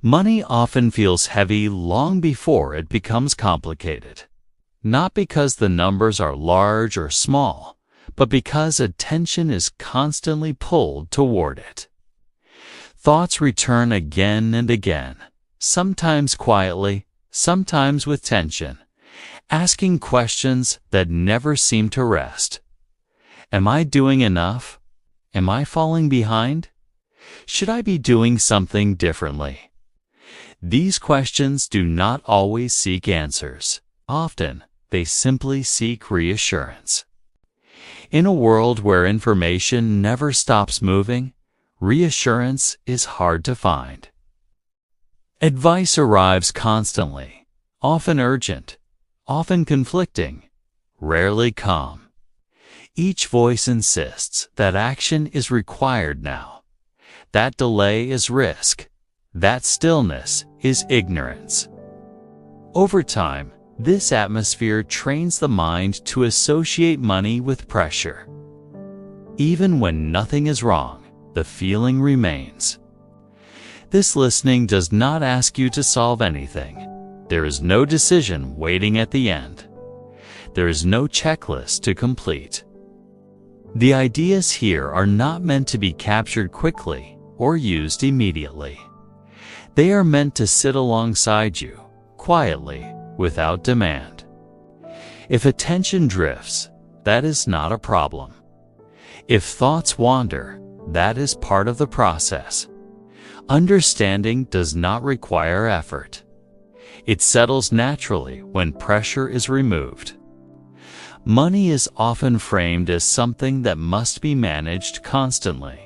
Money often feels heavy long before it becomes complicated, not because the numbers are large or small, but because attention is constantly pulled toward it. Thoughts return again and again, sometimes quietly, sometimes with tension, asking questions that never seem to rest. Am I doing enough? Am I falling behind? Should I be doing something differently? These questions do not always seek answers. Often, they simply seek reassurance. In a world where information never stops moving, reassurance is hard to find. Advice arrives constantly, often urgent, often conflicting, rarely calm. Each voice insists that action is required now. That delay is risk. That stillness is ignorance. Over time, this atmosphere trains the mind to associate money with pressure. Even when nothing is wrong, the feeling remains. This listening does not ask you to solve anything. There is no decision waiting at the end. There is no checklist to complete. The ideas here are not meant to be captured quickly or used immediately. They are meant to sit alongside you, quietly, without demand. If attention drifts, that is not a problem. If thoughts wander, that is part of the process. Understanding does not require effort. It settles naturally when pressure is removed. Money is often framed as something that must be managed constantly.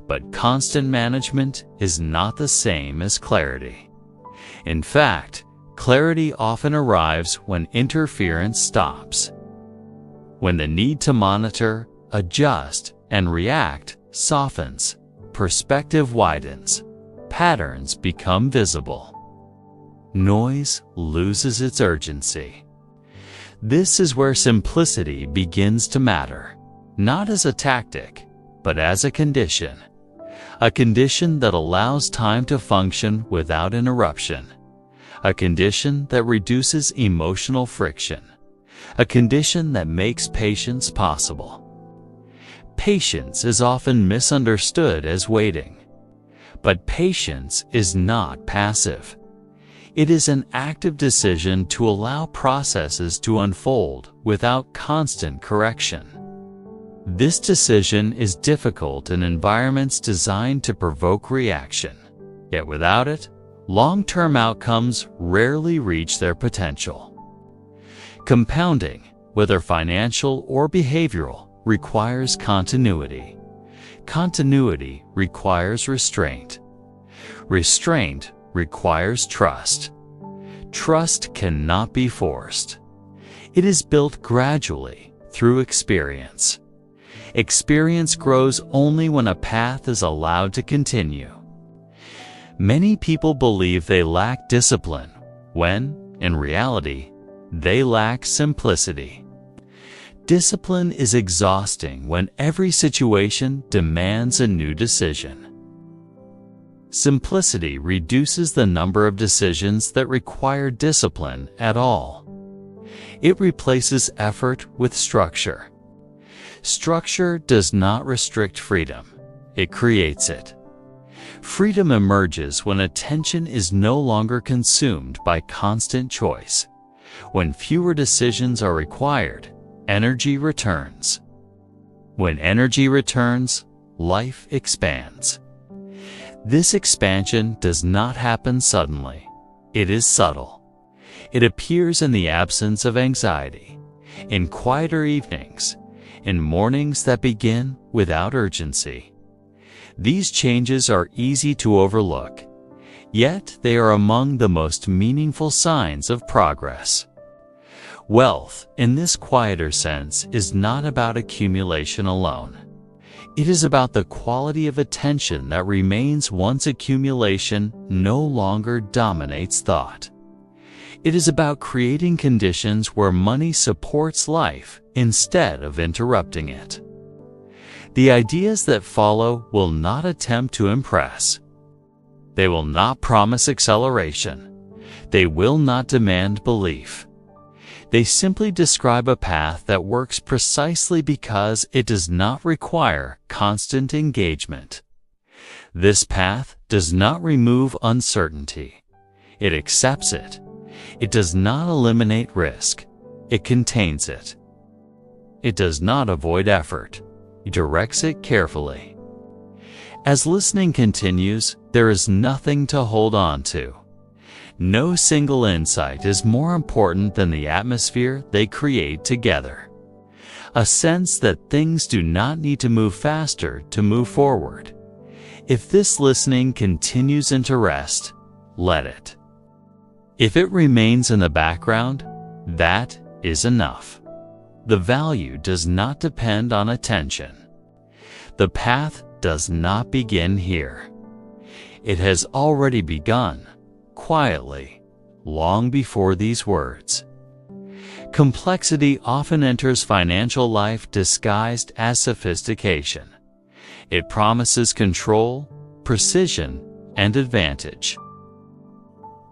But constant management is not the same as clarity. In fact, clarity often arrives when interference stops. When the need to monitor, adjust, and react softens, perspective widens, patterns become visible. Noise loses its urgency. This is where simplicity begins to matter, not as a tactic, but as a condition that allows time to function without interruption, a condition that reduces emotional friction, a condition that makes patience possible. Patience is often misunderstood as waiting, but patience is not passive. It is an active decision to allow processes to unfold without constant correction. This decision is difficult in environments designed to provoke reaction. Yet without it, long-term outcomes rarely reach their potential. Compounding, whether financial or behavioral, requires continuity. Continuity requires restraint. Restraint requires trust. Trust cannot be forced. It is built gradually through experience. Experience grows only when a path is allowed to continue. Many people believe they lack discipline when, in reality, they lack simplicity. Discipline is exhausting when every situation demands a new decision. Simplicity reduces the number of decisions that require discipline at all. It replaces effort with structure. Structure does not restrict freedom, it creates it. Freedom emerges when attention is no longer consumed by constant choice. When fewer decisions are required, energy returns. When energy returns, life expands. This expansion does not happen suddenly. It is subtle. It appears in the absence of anxiety, in quieter evenings, in mornings that begin without urgency. These changes are easy to overlook, yet they are among the most meaningful signs of progress. Wealth, in this quieter sense, is not about accumulation alone. It is about the quality of attention that remains once accumulation no longer dominates thought. It is about creating conditions where money supports life instead of interrupting it. The ideas that follow will not attempt to impress. They will not promise acceleration. They will not demand belief. They simply describe a path that works precisely because it does not require constant engagement. This path does not remove uncertainty. It accepts it. It does not eliminate risk. It contains it. It does not avoid effort. It directs it carefully. As listening continues, there is nothing to hold on to. No single insight is more important than the atmosphere they create together. A sense that things do not need to move faster to move forward. If this listening continues into rest, let it. If it remains in the background, that is enough. The value does not depend on attention. The path does not begin here. It has already begun, quietly, long before these words. Complexity often enters financial life disguised as sophistication. It promises control, precision, and advantage.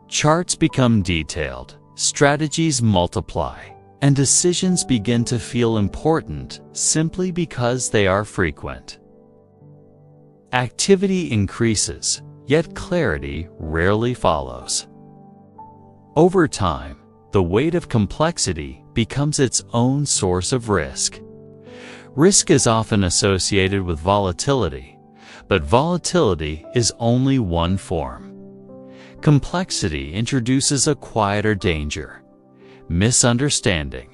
Charts become detailed, strategies multiply, and decisions begin to feel important simply because they are frequent. Activity increases, yet clarity rarely follows. Over time, the weight of complexity becomes its own source of risk. Risk is often associated with volatility, but volatility is only one form. Complexity introduces a quieter danger: misunderstanding.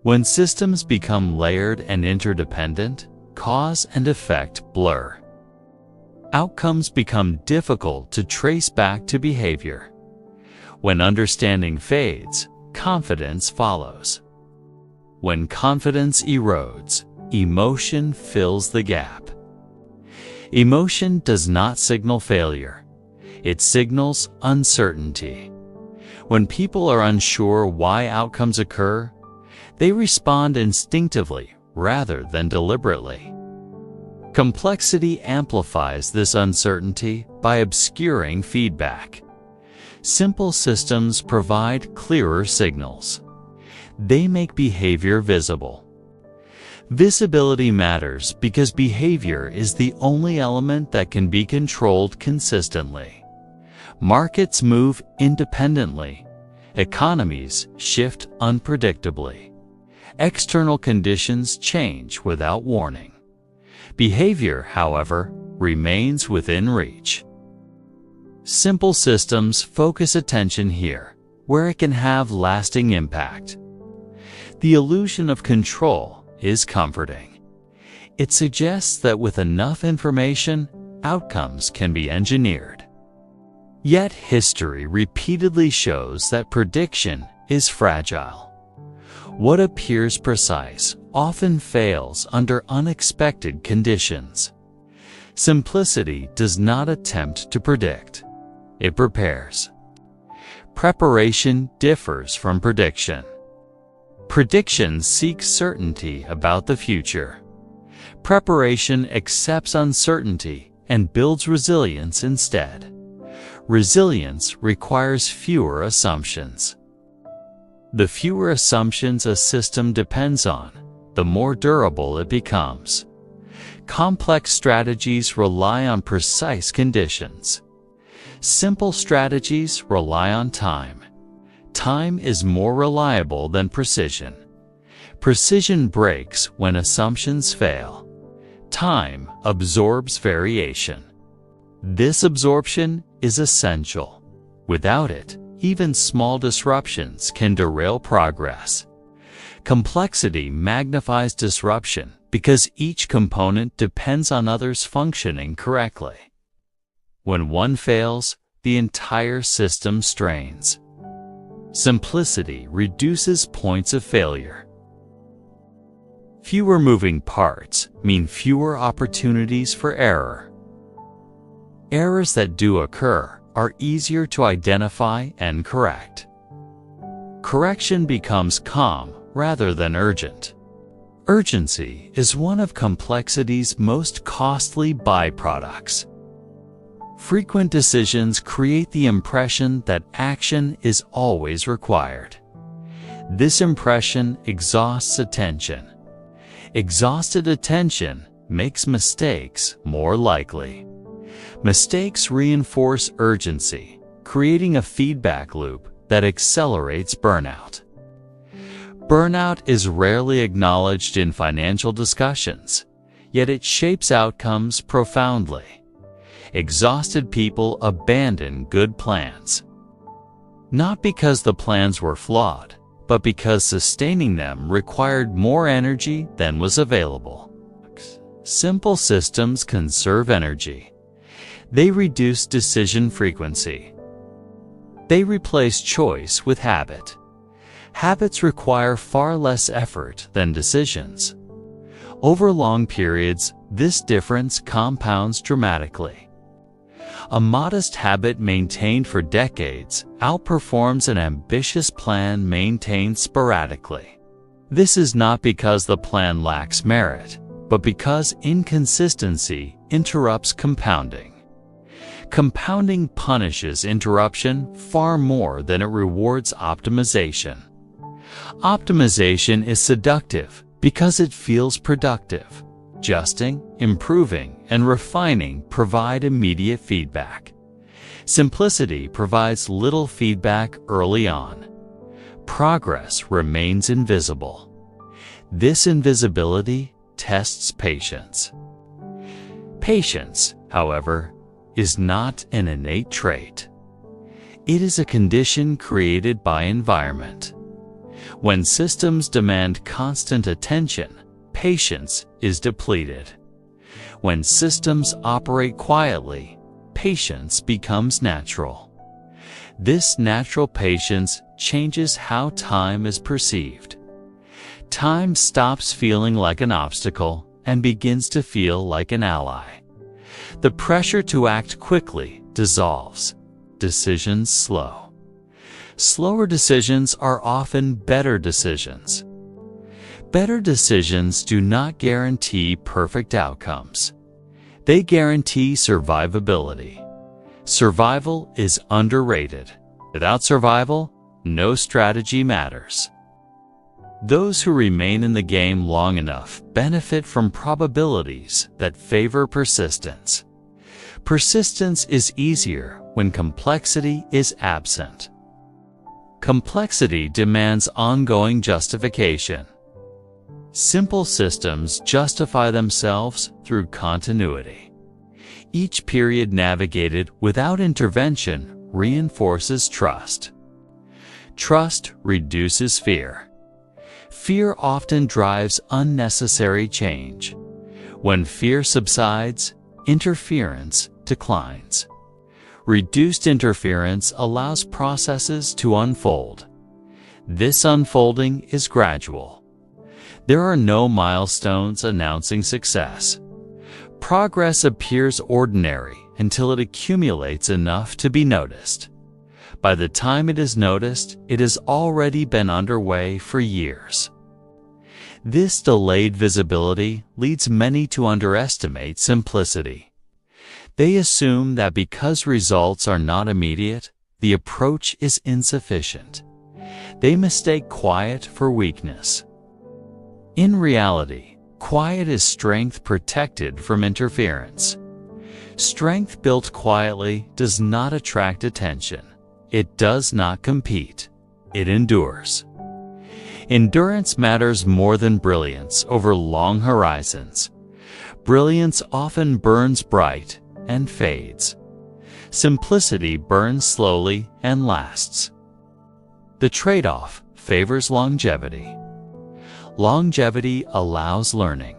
When systems become layered and interdependent, cause and effect blur. Outcomes become difficult to trace back to behavior. When understanding fades, confidence follows. When confidence erodes, emotion fills the gap. Emotion does not signal failure. It signals uncertainty. When people are unsure why outcomes occur, they respond instinctively rather than deliberately. Complexity amplifies this uncertainty by obscuring feedback. Simple systems provide clearer signals. They make behavior visible. Visibility matters because behavior is the only element that can be controlled consistently. Markets move independently. Economies shift unpredictably. External conditions change without warning. Behavior, however, remains within reach. Simple systems focus attention here, where it can have lasting impact. The illusion of control is comforting. It suggests that with enough information, outcomes can be engineered. Yet history repeatedly shows that prediction is fragile. What appears precise often fails under unexpected conditions. Simplicity does not attempt to predict. It prepares. Preparation differs from prediction. Prediction seeks certainty about the future. Preparation accepts uncertainty and builds resilience instead. Resilience requires fewer assumptions. The fewer assumptions a system depends on, the more durable it becomes. Complex strategies rely on precise conditions. Simple strategies rely on time. Time is more reliable than precision. Precision breaks when assumptions fail. Time absorbs variation. This absorption is essential. Without it, even small disruptions can derail progress. Complexity magnifies disruption because each component depends on others functioning correctly. When one fails, the entire system strains. Simplicity reduces points of failure. Fewer moving parts mean fewer opportunities for error. Errors that do occur are easier to identify and correct. Correction becomes calm rather than urgent. Urgency is one of complexity's most costly byproducts. Frequent decisions create the impression that action is always required. This impression exhausts attention. Exhausted attention makes mistakes more likely. Mistakes reinforce urgency, creating a feedback loop that accelerates burnout. Burnout is rarely acknowledged in financial discussions, yet it shapes outcomes profoundly. Exhausted people abandon good plans. Not because the plans were flawed, but because sustaining them required more energy than was available. Simple systems conserve energy. They reduce decision frequency. They replace choice with habit. Habits require far less effort than decisions. Over long periods, this difference compounds dramatically. A modest habit maintained for decades outperforms an ambitious plan maintained sporadically. This is not because the plan lacks merit, but because inconsistency interrupts compounding. Compounding punishes interruption far more than it rewards optimization. Optimization is seductive because it feels productive. Adjusting, improving, and refining provide immediate feedback. Simplicity provides little feedback early on. Progress remains invisible. This invisibility tests patience. Patience, however, is not an innate trait. It is a condition created by environment. When systems demand constant attention, patience is depleted. When systems operate quietly, patience becomes natural. This natural patience changes how time is perceived. Time stops feeling like an obstacle and begins to feel like an ally. The pressure to act quickly dissolves. Decisions slow. Slower decisions are often better decisions. Better decisions do not guarantee perfect outcomes. They guarantee survivability. Survival is underrated. Without survival, no strategy matters. Those who remain in the game long enough benefit from probabilities that favor persistence. Persistence is easier when complexity is absent. Complexity demands ongoing justification. Simple systems justify themselves through continuity. Each period navigated without intervention reinforces trust. Trust reduces fear. Fear often drives unnecessary change. When fear subsides, interference declines. Reduced interference allows processes to unfold. This unfolding is gradual. There are no milestones announcing success. Progress appears ordinary until it accumulates enough to be noticed. By the time it is noticed, it has already been underway for years. This delayed visibility leads many to underestimate simplicity. They assume that because results are not immediate, the approach is insufficient. They mistake quiet for weakness. In reality, quiet is strength protected from interference. Strength built quietly does not attract attention. It does not compete. It endures. Endurance matters more than brilliance over long horizons. Brilliance often burns bright and fades. Simplicity burns slowly and lasts. The trade-off favors longevity. Longevity allows learning.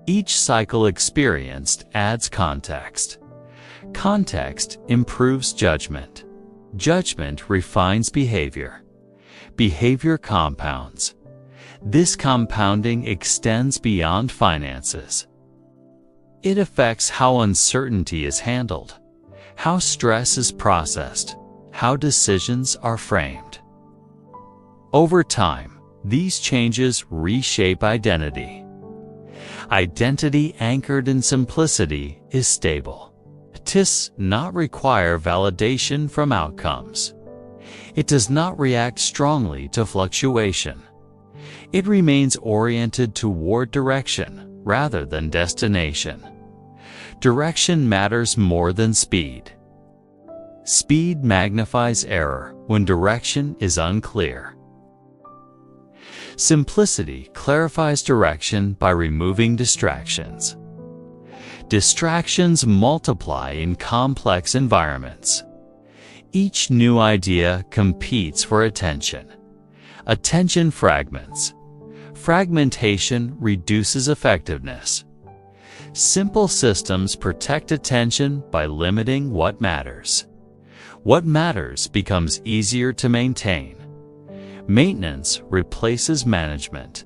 Each cycle experienced adds context. Context improves judgment. Judgment refines behavior. Behavior compounds. This compounding extends beyond finances. It affects how uncertainty is handled, how stress is processed, how decisions are framed. Over time, these changes reshape identity. Identity anchored in simplicity is stable. does not require validation from outcomes. It does not react strongly to fluctuation. It remains oriented toward direction rather than destination. Direction matters more than speed. Speed magnifies error when direction is unclear. Simplicity clarifies direction by removing distractions. Distractions multiply in complex environments. Each new idea competes for attention. Attention fragments. Fragmentation reduces effectiveness. Simple systems protect attention by limiting what matters. What matters becomes easier to maintain. Maintenance replaces management.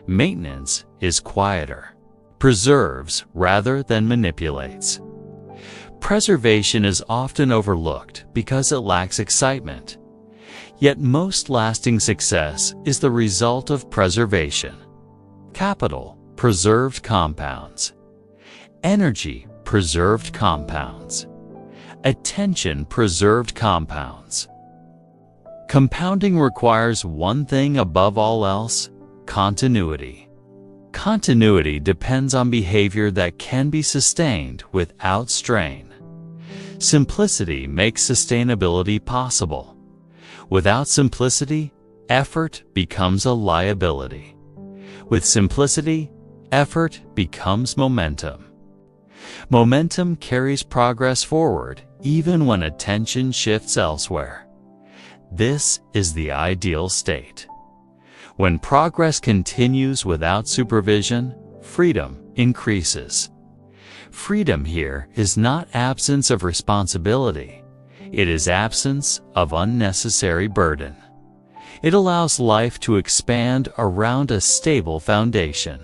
Maintenance is quieter, preserves rather than manipulates. Preservation is often overlooked because it lacks excitement. Yet most lasting success is the result of preservation. Capital, preserved compounds. Energy, preserved compounds. Attention, preserved compounds. Compounding requires one thing above all else: continuity. Continuity depends on behavior that can be sustained without strain. Simplicity makes sustainability possible. Without simplicity, effort becomes a liability. With simplicity, effort becomes momentum. Momentum carries progress forward even when attention shifts elsewhere. This is the ideal state. When progress continues without supervision, freedom increases. Freedom here is not absence of responsibility. It is absence of unnecessary burden. It allows life to expand around a stable foundation.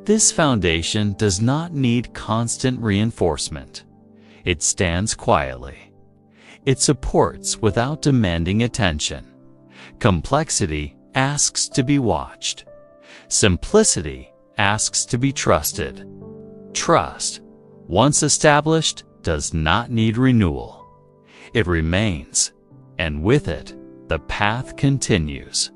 This foundation does not need constant reinforcement. It stands quietly. It supports without demanding attention. Complexity asks to be watched. Simplicity asks to be trusted. Trust, once established, does not need renewal. It remains, and with it, the path continues.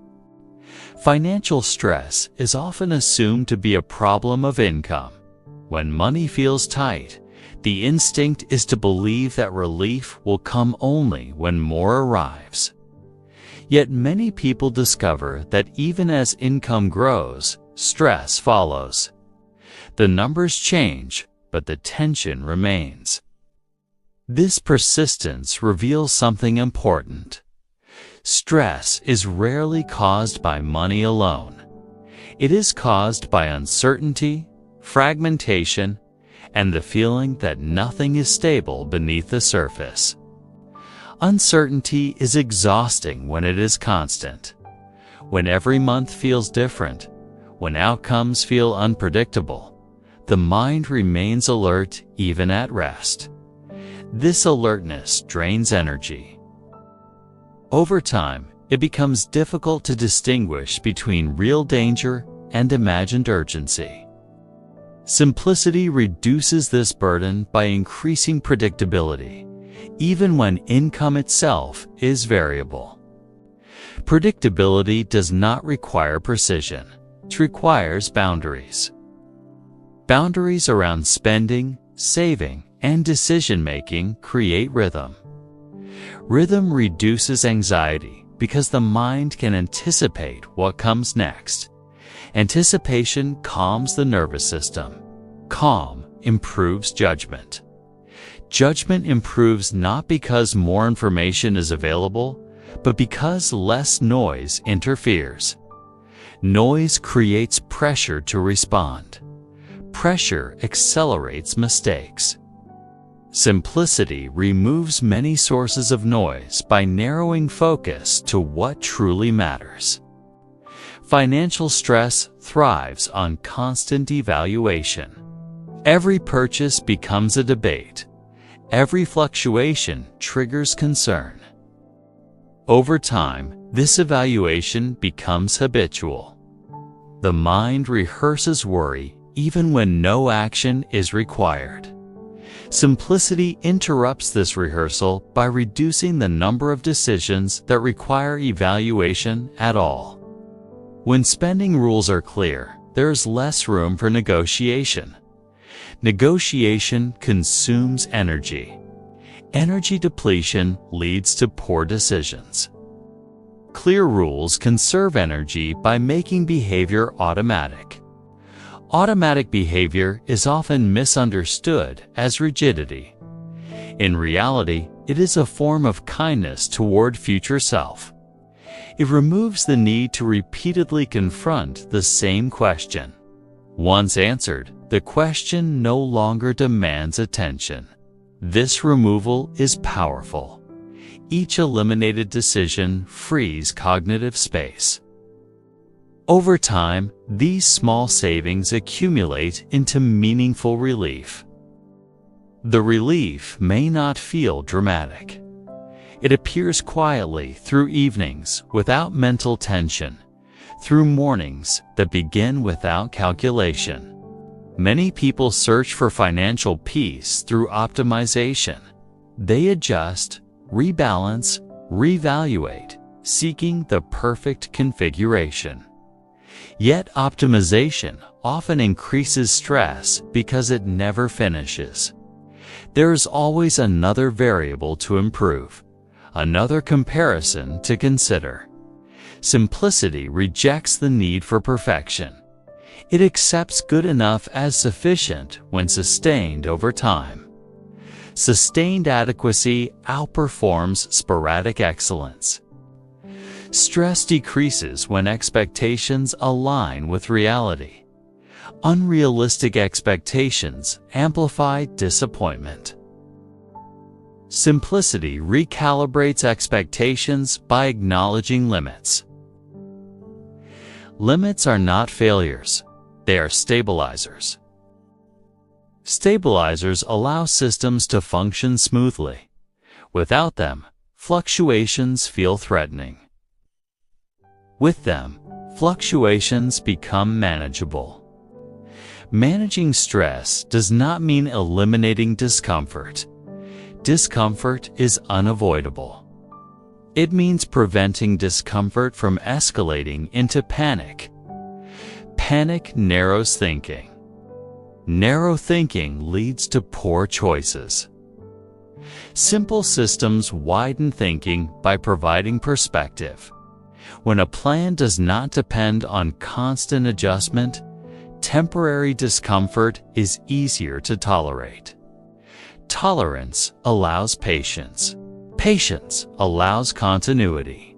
Financial stress is often assumed to be a problem of income. When money feels tight, the instinct is to believe that relief will come only when more arrives. Yet many people discover that even as income grows, stress follows. The numbers change, but the tension remains. This persistence reveals something important. Stress is rarely caused by money alone. It is caused by uncertainty, fragmentation, and the feeling that nothing is stable beneath the surface. Uncertainty is exhausting when it is constant. When every month feels different, when outcomes feel unpredictable, the mind remains alert even at rest. This alertness drains energy. Over time, it becomes difficult to distinguish between real danger and imagined urgency. Simplicity reduces this burden by increasing predictability, even when income itself is variable. Predictability does not require precision. It requires boundaries. Boundaries around spending, saving, and decision-making create rhythm. Rhythm reduces anxiety because the mind can anticipate what comes next. Anticipation calms the nervous system. Calm improves judgment. Judgment improves not because more information is available, but because less noise interferes. Noise creates pressure to respond. Pressure accelerates mistakes. Simplicity removes many sources of noise by narrowing focus to what truly matters. Financial stress thrives on constant evaluation. Every purchase becomes a debate. Every fluctuation triggers concern. Over time, this evaluation becomes habitual. The mind rehearses worry even when no action is required. Simplicity interrupts this rehearsal by reducing the number of decisions that require evaluation at all. When spending rules are clear, there is less room for negotiation. Negotiation consumes energy. Energy depletion leads to poor decisions. Clear rules conserve energy by making behavior automatic. Automatic behavior is often misunderstood as rigidity. In reality, it is a form of kindness toward future self. It removes the need to repeatedly confront the same question. Once answered, the question no longer demands attention. This removal is powerful. Each eliminated decision frees cognitive space. Over time, these small savings accumulate into meaningful relief. The relief may not feel dramatic. It appears quietly through evenings without mental tension, through mornings that begin without calculation. Many people search for financial peace through optimization. They adjust, rebalance, reevaluate, seeking the perfect configuration. Yet optimization often increases stress because it never finishes. There is always another variable to improve, another comparison to consider. Simplicity rejects the need for perfection. It accepts good enough as sufficient when sustained over time. Sustained adequacy outperforms sporadic excellence. Stress decreases when expectations align with reality. Unrealistic expectations amplify disappointment. Simplicity recalibrates expectations by acknowledging limits. Limits are not failures, they are stabilizers. Stabilizers allow systems to function smoothly. Without them, fluctuations feel threatening. With them, fluctuations become manageable. Managing stress does not mean eliminating discomfort. Discomfort is unavoidable. It means preventing discomfort from escalating into panic. Panic narrows thinking. Narrow thinking leads to poor choices. Simple systems widen thinking by providing perspective. When a plan does not depend on constant adjustment, temporary discomfort is easier to tolerate. Tolerance allows patience. Patience allows continuity.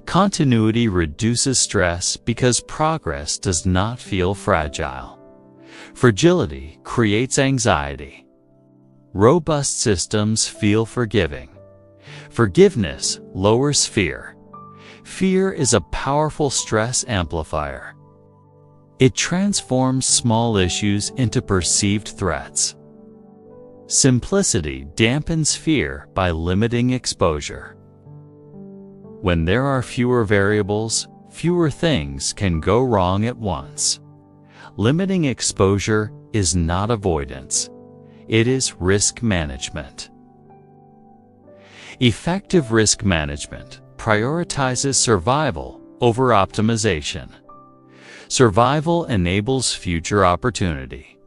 Continuity reduces stress because progress does not feel fragile. Fragility creates anxiety. Robust systems feel forgiving. Forgiveness lowers fear. Fear is a powerful stress amplifier. It transforms small issues into perceived threats. Simplicity dampens fear by limiting exposure. When there are fewer variables, fewer things can go wrong at once. Limiting exposure is not avoidance. It is risk management. Effective risk management prioritizes survival over optimization. Survival enables future opportunity.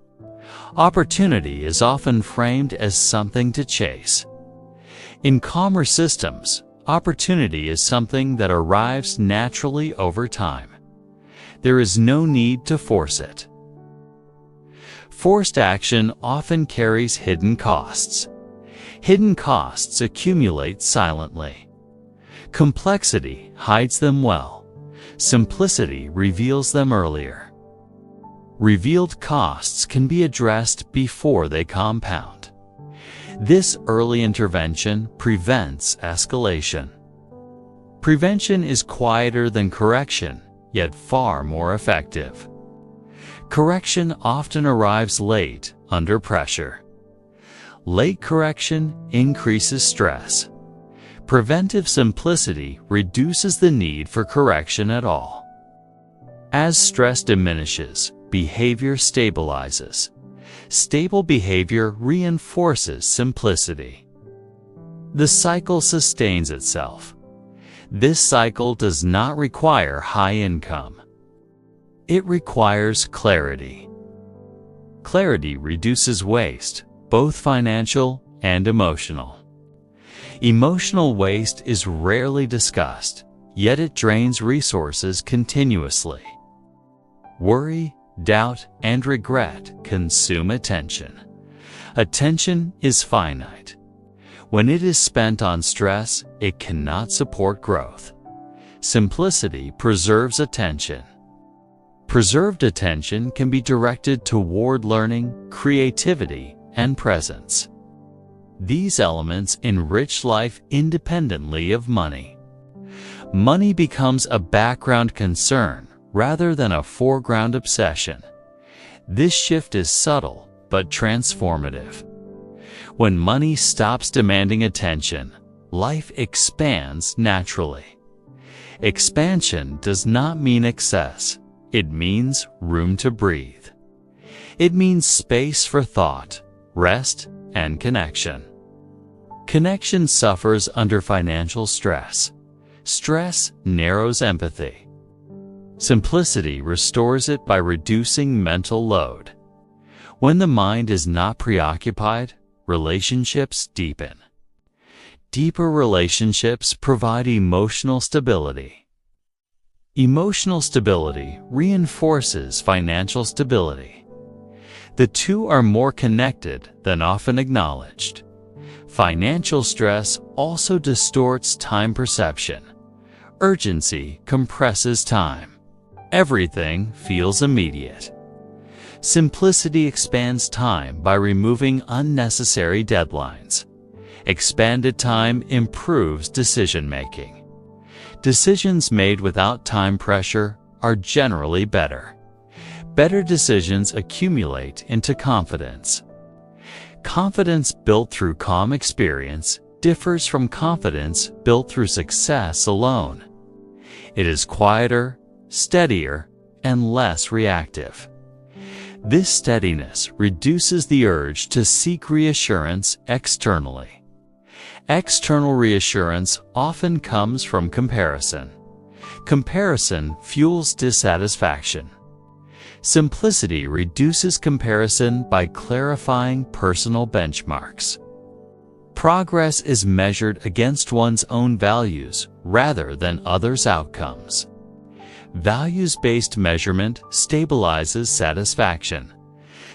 Opportunity is often framed as something to chase. In calmer systems, opportunity is something that arrives naturally over time. There is no need to force it. Forced action often carries hidden costs. Hidden costs accumulate silently. Complexity hides them well. Simplicity reveals them earlier. Revealed costs can be addressed before they compound. This early intervention prevents escalation. Prevention is quieter than correction, yet far more effective. Correction often arrives late, under pressure. Late correction increases stress. Preventive simplicity reduces the need for correction at all. As stress diminishes, behavior stabilizes. Stable behavior reinforces simplicity. The cycle sustains itself. This cycle does not require high income. It requires clarity. Clarity reduces waste, both financial and emotional. Emotional waste is rarely discussed, yet it drains resources continuously. Worry, doubt, and regret consume attention. Attention is finite. When it is spent on stress, it cannot support growth. Simplicity preserves attention. Preserved attention can be directed toward learning, creativity, and presence. These elements enrich life independently of money. Money becomes a background concern rather than a foreground obsession. This shift is subtle but transformative. When money stops demanding attention, life expands naturally. Expansion does not mean excess. It means room to breathe. It means space for thought, rest, and connection. Connection suffers under financial stress. Stress narrows empathy. Simplicity restores it by reducing mental load. When the mind is not preoccupied, relationships deepen. Deeper relationships provide emotional stability. Emotional stability reinforces financial stability. The two are more connected than often acknowledged. Financial stress also distorts time perception. Urgency compresses time. Everything feels immediate. Simplicity expands time by removing unnecessary deadlines. Expanded time improves decision-making. Decisions made without time pressure are generally better. Better decisions accumulate into confidence. Confidence built through calm experience differs from confidence built through success alone. It is quieter, steadier, and less reactive. This steadiness reduces the urge to seek reassurance externally. External reassurance often comes from comparison. Comparison fuels dissatisfaction. Simplicity reduces comparison by clarifying personal benchmarks. Progress is measured against one's own values rather than others' outcomes. Values-based measurement stabilizes satisfaction.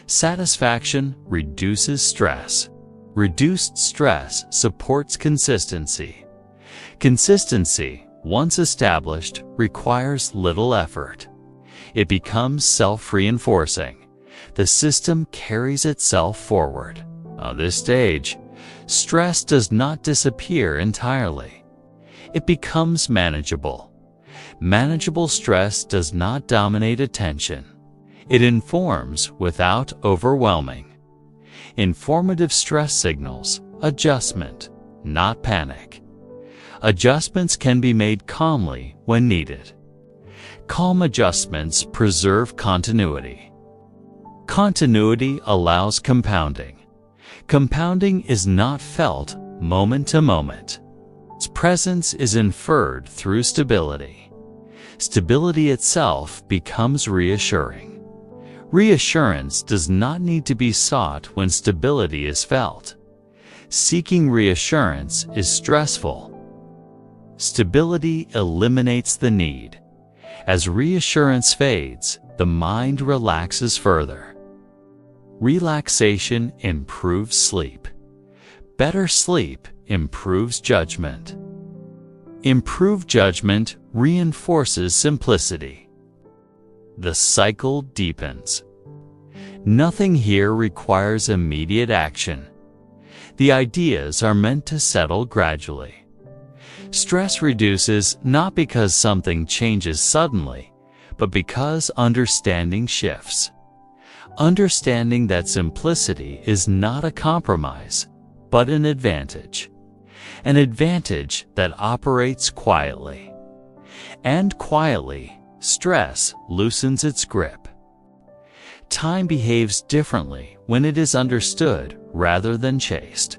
Satisfaction reduces stress. Reduced stress supports consistency. Consistency, once established, requires little effort. It becomes self-reinforcing. The system carries itself forward. On this stage, stress does not disappear entirely. It becomes manageable. Manageable stress does not dominate attention. It informs without overwhelming. Informative stress signals adjustment, not panic. Adjustments can be made calmly when needed. Calm adjustments preserve continuity. Continuity allows compounding. Compounding is not felt moment to moment. Its presence is inferred through stability. Stability itself becomes reassuring. Reassurance does not need to be sought when stability is felt. Seeking reassurance is stressful. Stability eliminates the need. As reassurance fades, the mind relaxes further. Relaxation improves sleep. Better sleep improves judgment. Improved judgment reinforces simplicity. The cycle deepens. Nothing here requires immediate action. The ideas are meant to settle gradually. Stress reduces not because something changes suddenly, but because understanding shifts. Understanding that simplicity is not a compromise, but an advantage. An advantage that operates quietly. And quietly, stress loosens its grip. Time behaves differently when it is understood rather than chased.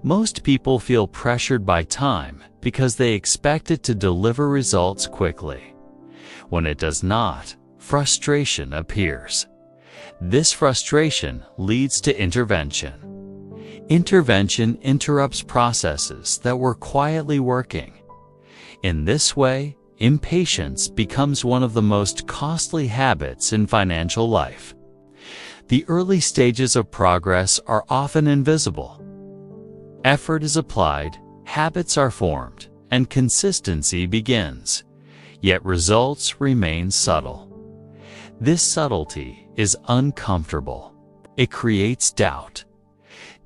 Most people feel pressured by time because they expect it to deliver results quickly. When it does not, frustration appears. This frustration leads to intervention. Intervention interrupts processes that were quietly working. In this way, impatience becomes one of the most costly habits in financial life. The early stages of progress are often invisible. Effort is applied, habits are formed, and consistency begins, yet results remain subtle. This subtlety is uncomfortable. It creates doubt.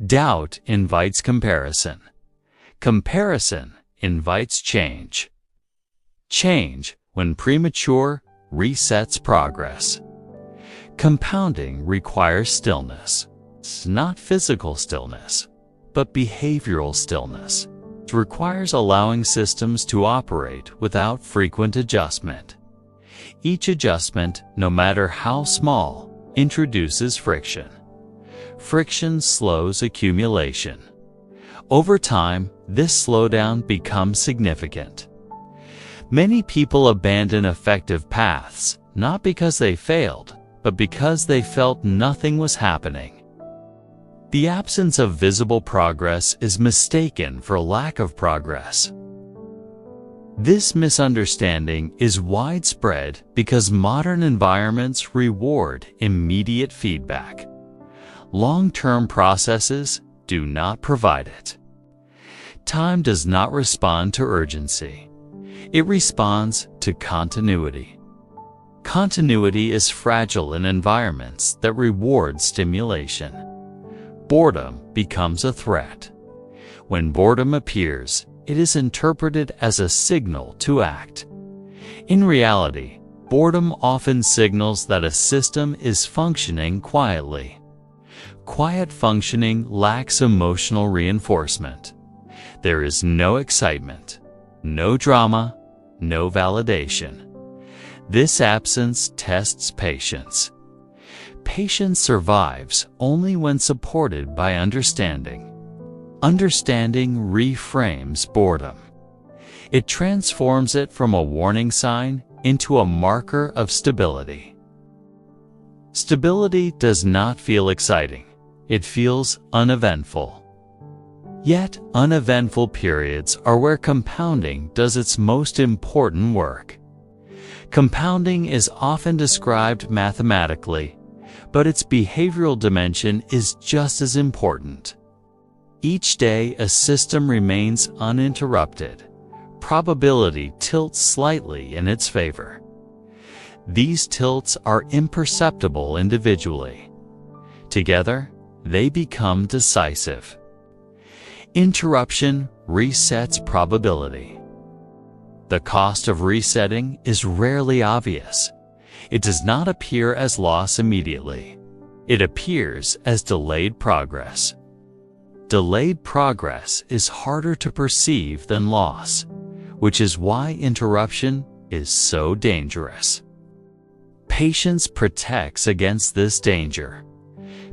Doubt invites comparison. Comparison invites change. Change, when premature, resets progress. Compounding requires stillness. It's not physical stillness, but behavioral stillness. It requires allowing systems to operate without frequent adjustment. Each adjustment, no matter how small, introduces friction. Friction slows accumulation. Over time, this slowdown becomes significant. Many people abandon effective paths, not because they failed, but because they felt nothing was happening. The absence of visible progress is mistaken for lack of progress. This misunderstanding is widespread because modern environments reward immediate feedback. Long-term processes do not provide it. Time does not respond to urgency. It responds to continuity. Continuity is fragile in environments that reward stimulation. Boredom becomes a threat. When boredom appears, it is interpreted as a signal to act. In reality, boredom often signals that a system is functioning quietly. Quiet functioning lacks emotional reinforcement. There is no excitement, no drama, no validation. This absence tests patience. Patience survives only when supported by understanding. Understanding reframes boredom. It transforms it from a warning sign into a marker of stability. Stability does not feel exciting. It feels uneventful. Yet, uneventful periods are where compounding does its most important work. Compounding is often described mathematically, but its behavioral dimension is just as important. Each day a system remains uninterrupted. Probability tilts slightly in its favor. These tilts are imperceptible individually. Together, they become decisive. Interruption resets probability. The cost of resetting is rarely obvious. It does not appear as loss immediately. It appears as delayed progress. Delayed progress is harder to perceive than loss, which is why interruption is so dangerous. Patience protects against this danger.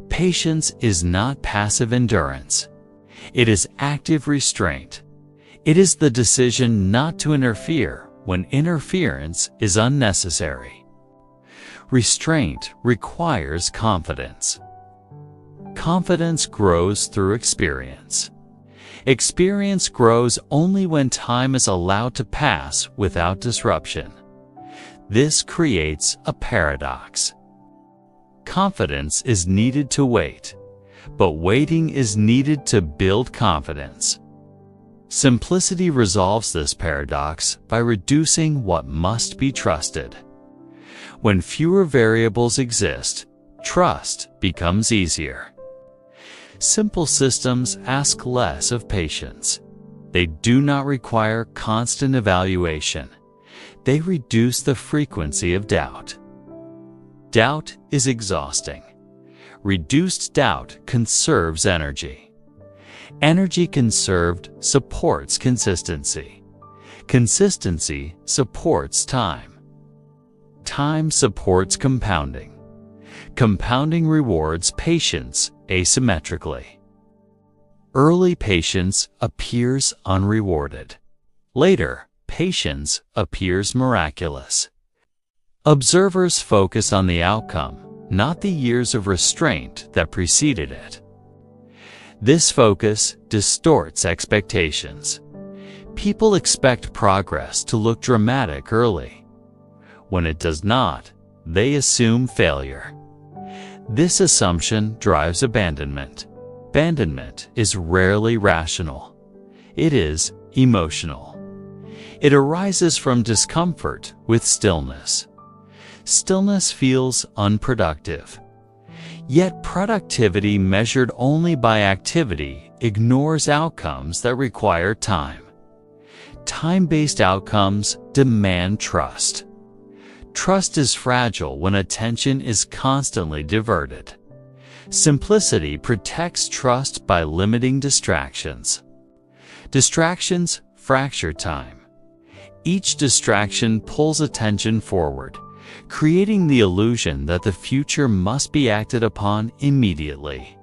Patience is not passive endurance. It is active restraint. It is the decision not to interfere when interference is unnecessary. Restraint requires confidence. Confidence grows through experience. Experience grows only when time is allowed to pass without disruption. This creates a paradox. Confidence is needed to wait, but waiting is needed to build confidence. Simplicity resolves this paradox by reducing what must be trusted. When fewer variables exist, trust becomes easier. Simple systems ask less of patience. They do not require constant evaluation. They reduce the frequency of doubt. Doubt is exhausting. Reduced doubt conserves energy. Energy conserved supports consistency. Consistency supports time. Time supports compounding. Compounding rewards patience asymmetrically. Early patience appears unrewarded. Later, patience appears miraculous. Observers focus on the outcome, not the years of restraint that preceded it. This focus distorts expectations. People expect progress to look dramatic early. When it does not, they assume failure. This assumption drives abandonment. Abandonment is rarely rational. It is emotional. It arises from discomfort with stillness. Stillness feels unproductive. Yet productivity measured only by activity ignores outcomes that require time. Time-based outcomes demand trust. Trust is fragile when attention is constantly diverted. Simplicity protects trust by limiting distractions. Distractions fracture time. Each distraction pulls attention forward, creating the illusion that the future must be acted upon immediately.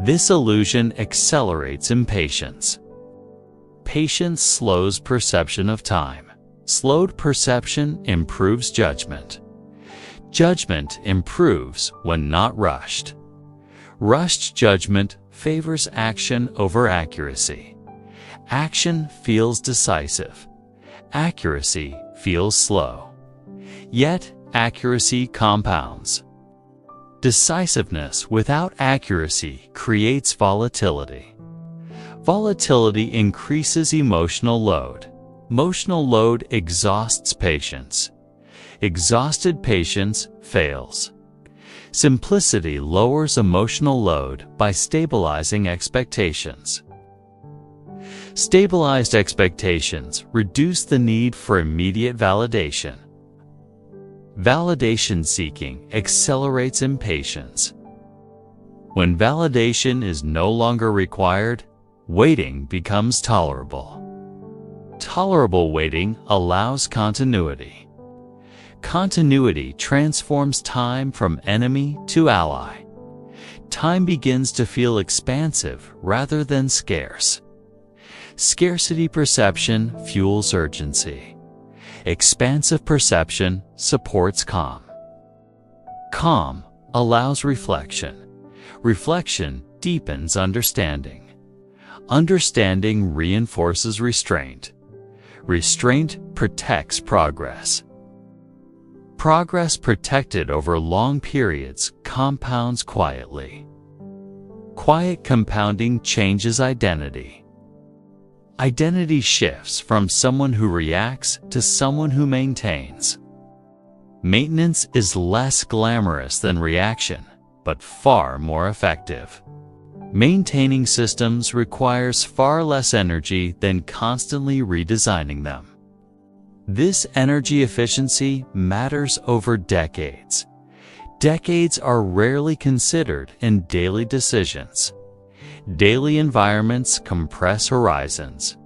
This illusion accelerates impatience. Patience slows perception of time. Slowed perception improves judgment. Judgment improves when not rushed. Rushed judgment favors action over accuracy. Action feels decisive. Accuracy feels slow. Yet, accuracy compounds. Decisiveness without accuracy creates volatility. Volatility increases emotional load. Emotional load exhausts patience. Exhausted patience fails. Simplicity lowers emotional load by stabilizing expectations. Stabilized expectations reduce the need for immediate validation. Validation seeking accelerates impatience. When validation is no longer required, waiting becomes tolerable. Tolerable waiting allows continuity. Continuity transforms time from enemy to ally. Time begins to feel expansive rather than scarce. Scarcity perception fuels urgency. Expansive perception supports calm. Calm allows reflection. Reflection deepens understanding. Understanding reinforces restraint. Restraint protects progress. Progress protected over long periods compounds quietly. Quiet compounding changes identity. Identity shifts from someone who reacts to someone who maintains. Maintenance is less glamorous than reaction, but far more effective. Maintaining systems requires far less energy than constantly redesigning them. This energy efficiency matters over decades. Decades are rarely considered in daily decisions. Daily environments compress horizons.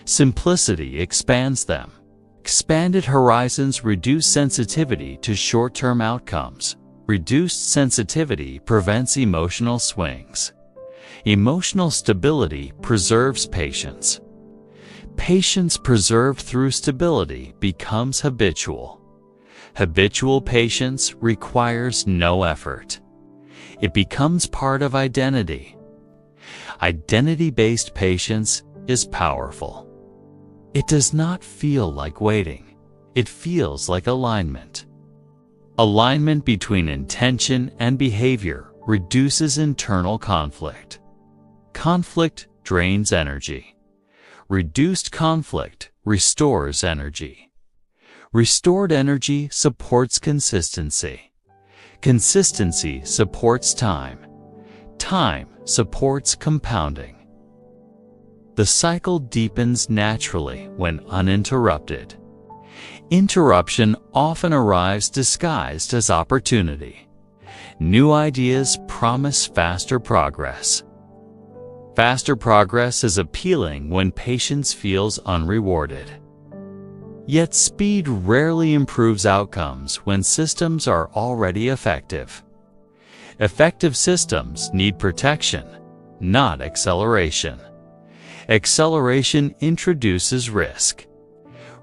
Simplicity expands them. Expanded horizons reduce sensitivity to short-term outcomes. Reduced sensitivity prevents emotional swings. Emotional stability preserves patience. Patience preserved through stability becomes habitual. Habitual patience requires no effort. It becomes part of identity. Identity-based patience is powerful. It does not feel like waiting. It feels like alignment. Alignment between intention and behavior reduces internal conflict. Conflict drains energy. Reduced conflict restores energy. Restored energy supports consistency. Consistency supports time. Time supports compounding. The cycle deepens naturally when uninterrupted. Interruption often arrives disguised as opportunity. New ideas promise faster progress. Faster progress is appealing when patience feels unrewarded. Yet speed rarely improves outcomes when systems are already effective. Effective systems need protection, not acceleration. Acceleration introduces risk.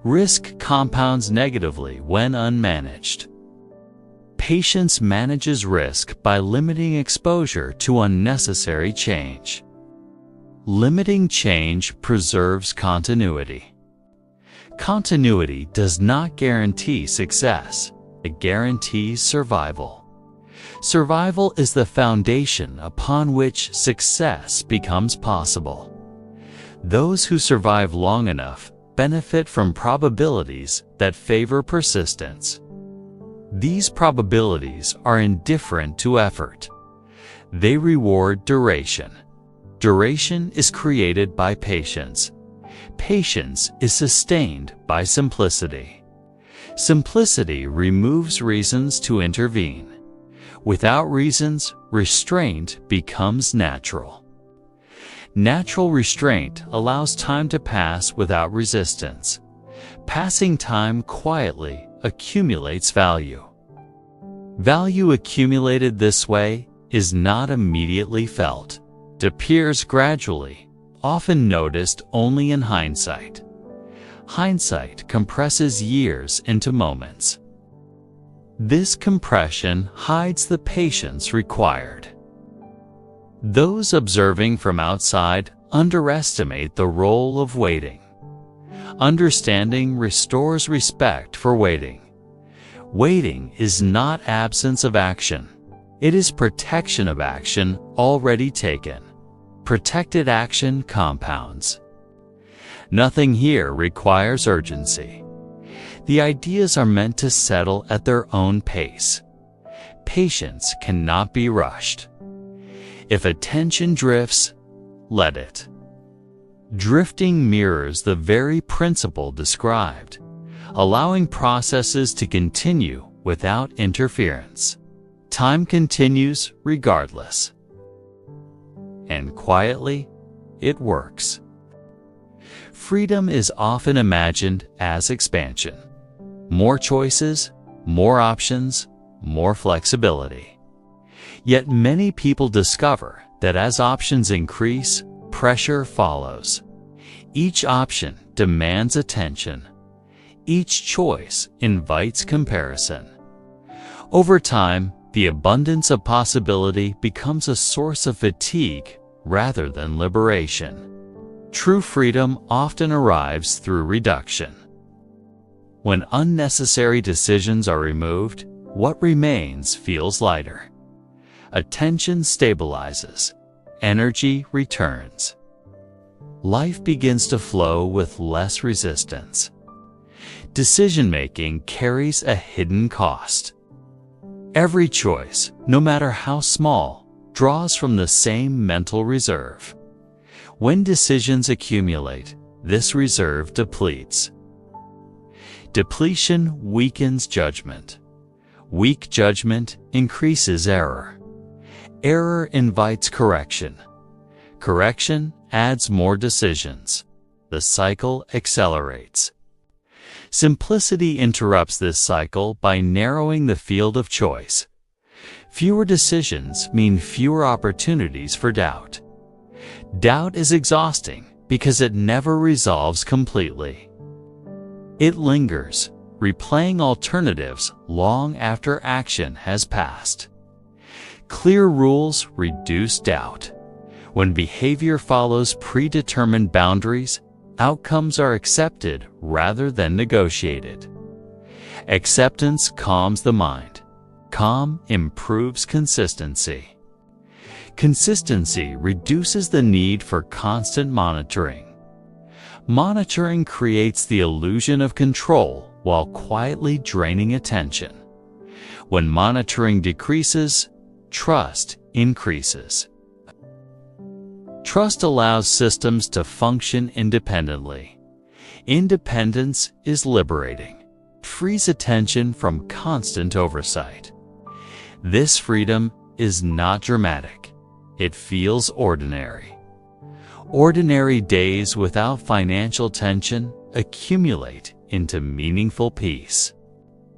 Risk compounds negatively when unmanaged. Patience manages risk by limiting exposure to unnecessary change. Limiting change preserves continuity. Continuity does not guarantee success. It guarantees survival. Survival is the foundation upon which success becomes possible. Those who survive long enough benefit from probabilities that favor persistence. These probabilities are indifferent to effort. They reward duration. Duration is created by patience. Patience is sustained by simplicity. Simplicity removes reasons to intervene. Without reasons, restraint becomes natural. Natural restraint allows time to pass without resistance. Passing time quietly accumulates value. Value accumulated this way is not immediately felt. It appears gradually, often noticed only in hindsight. Hindsight compresses years into moments. This compression hides the patience required. Those observing from outside underestimate the role of waiting. Understanding restores respect for waiting. Waiting is not absence of action. It is protection of action already taken. Protected action compounds. Nothing here requires urgency. The ideas are meant to settle at their own pace. Patience cannot be rushed. If attention drifts, let it. Drifting mirrors the very principle described, allowing processes to continue without interference. Time continues regardless. And quietly, it works. Freedom is often imagined as expansion. More choices, more options, more flexibility. Yet many people discover that as options increase, pressure follows. Each option demands attention. Each choice invites comparison. Over time, the abundance of possibility becomes a source of fatigue rather than liberation. True freedom often arrives through reduction. When unnecessary decisions are removed, what remains feels lighter. Attention stabilizes. Energy returns. Life begins to flow with less resistance. Decision-making carries a hidden cost. Every choice, no matter how small, draws from the same mental reserve. When decisions accumulate, this reserve depletes. Depletion weakens judgment. Weak judgment increases error. Error invites correction. Correction adds more decisions. The cycle accelerates. Simplicity interrupts this cycle by narrowing the field of choice. Fewer decisions mean fewer opportunities for doubt. Doubt is exhausting because it never resolves completely. It lingers, replaying alternatives long after action has passed. Clear rules reduce doubt. When behavior follows predetermined boundaries, outcomes are accepted rather than negotiated. Acceptance calms the mind. Calm improves consistency. Consistency reduces the need for constant monitoring. Monitoring creates the illusion of control while quietly draining attention. When monitoring decreases, trust increases. Trust allows systems to function independently. Independence is liberating. It frees attention from constant oversight. This freedom is not dramatic. It feels ordinary. Ordinary days without financial tension accumulate into meaningful peace.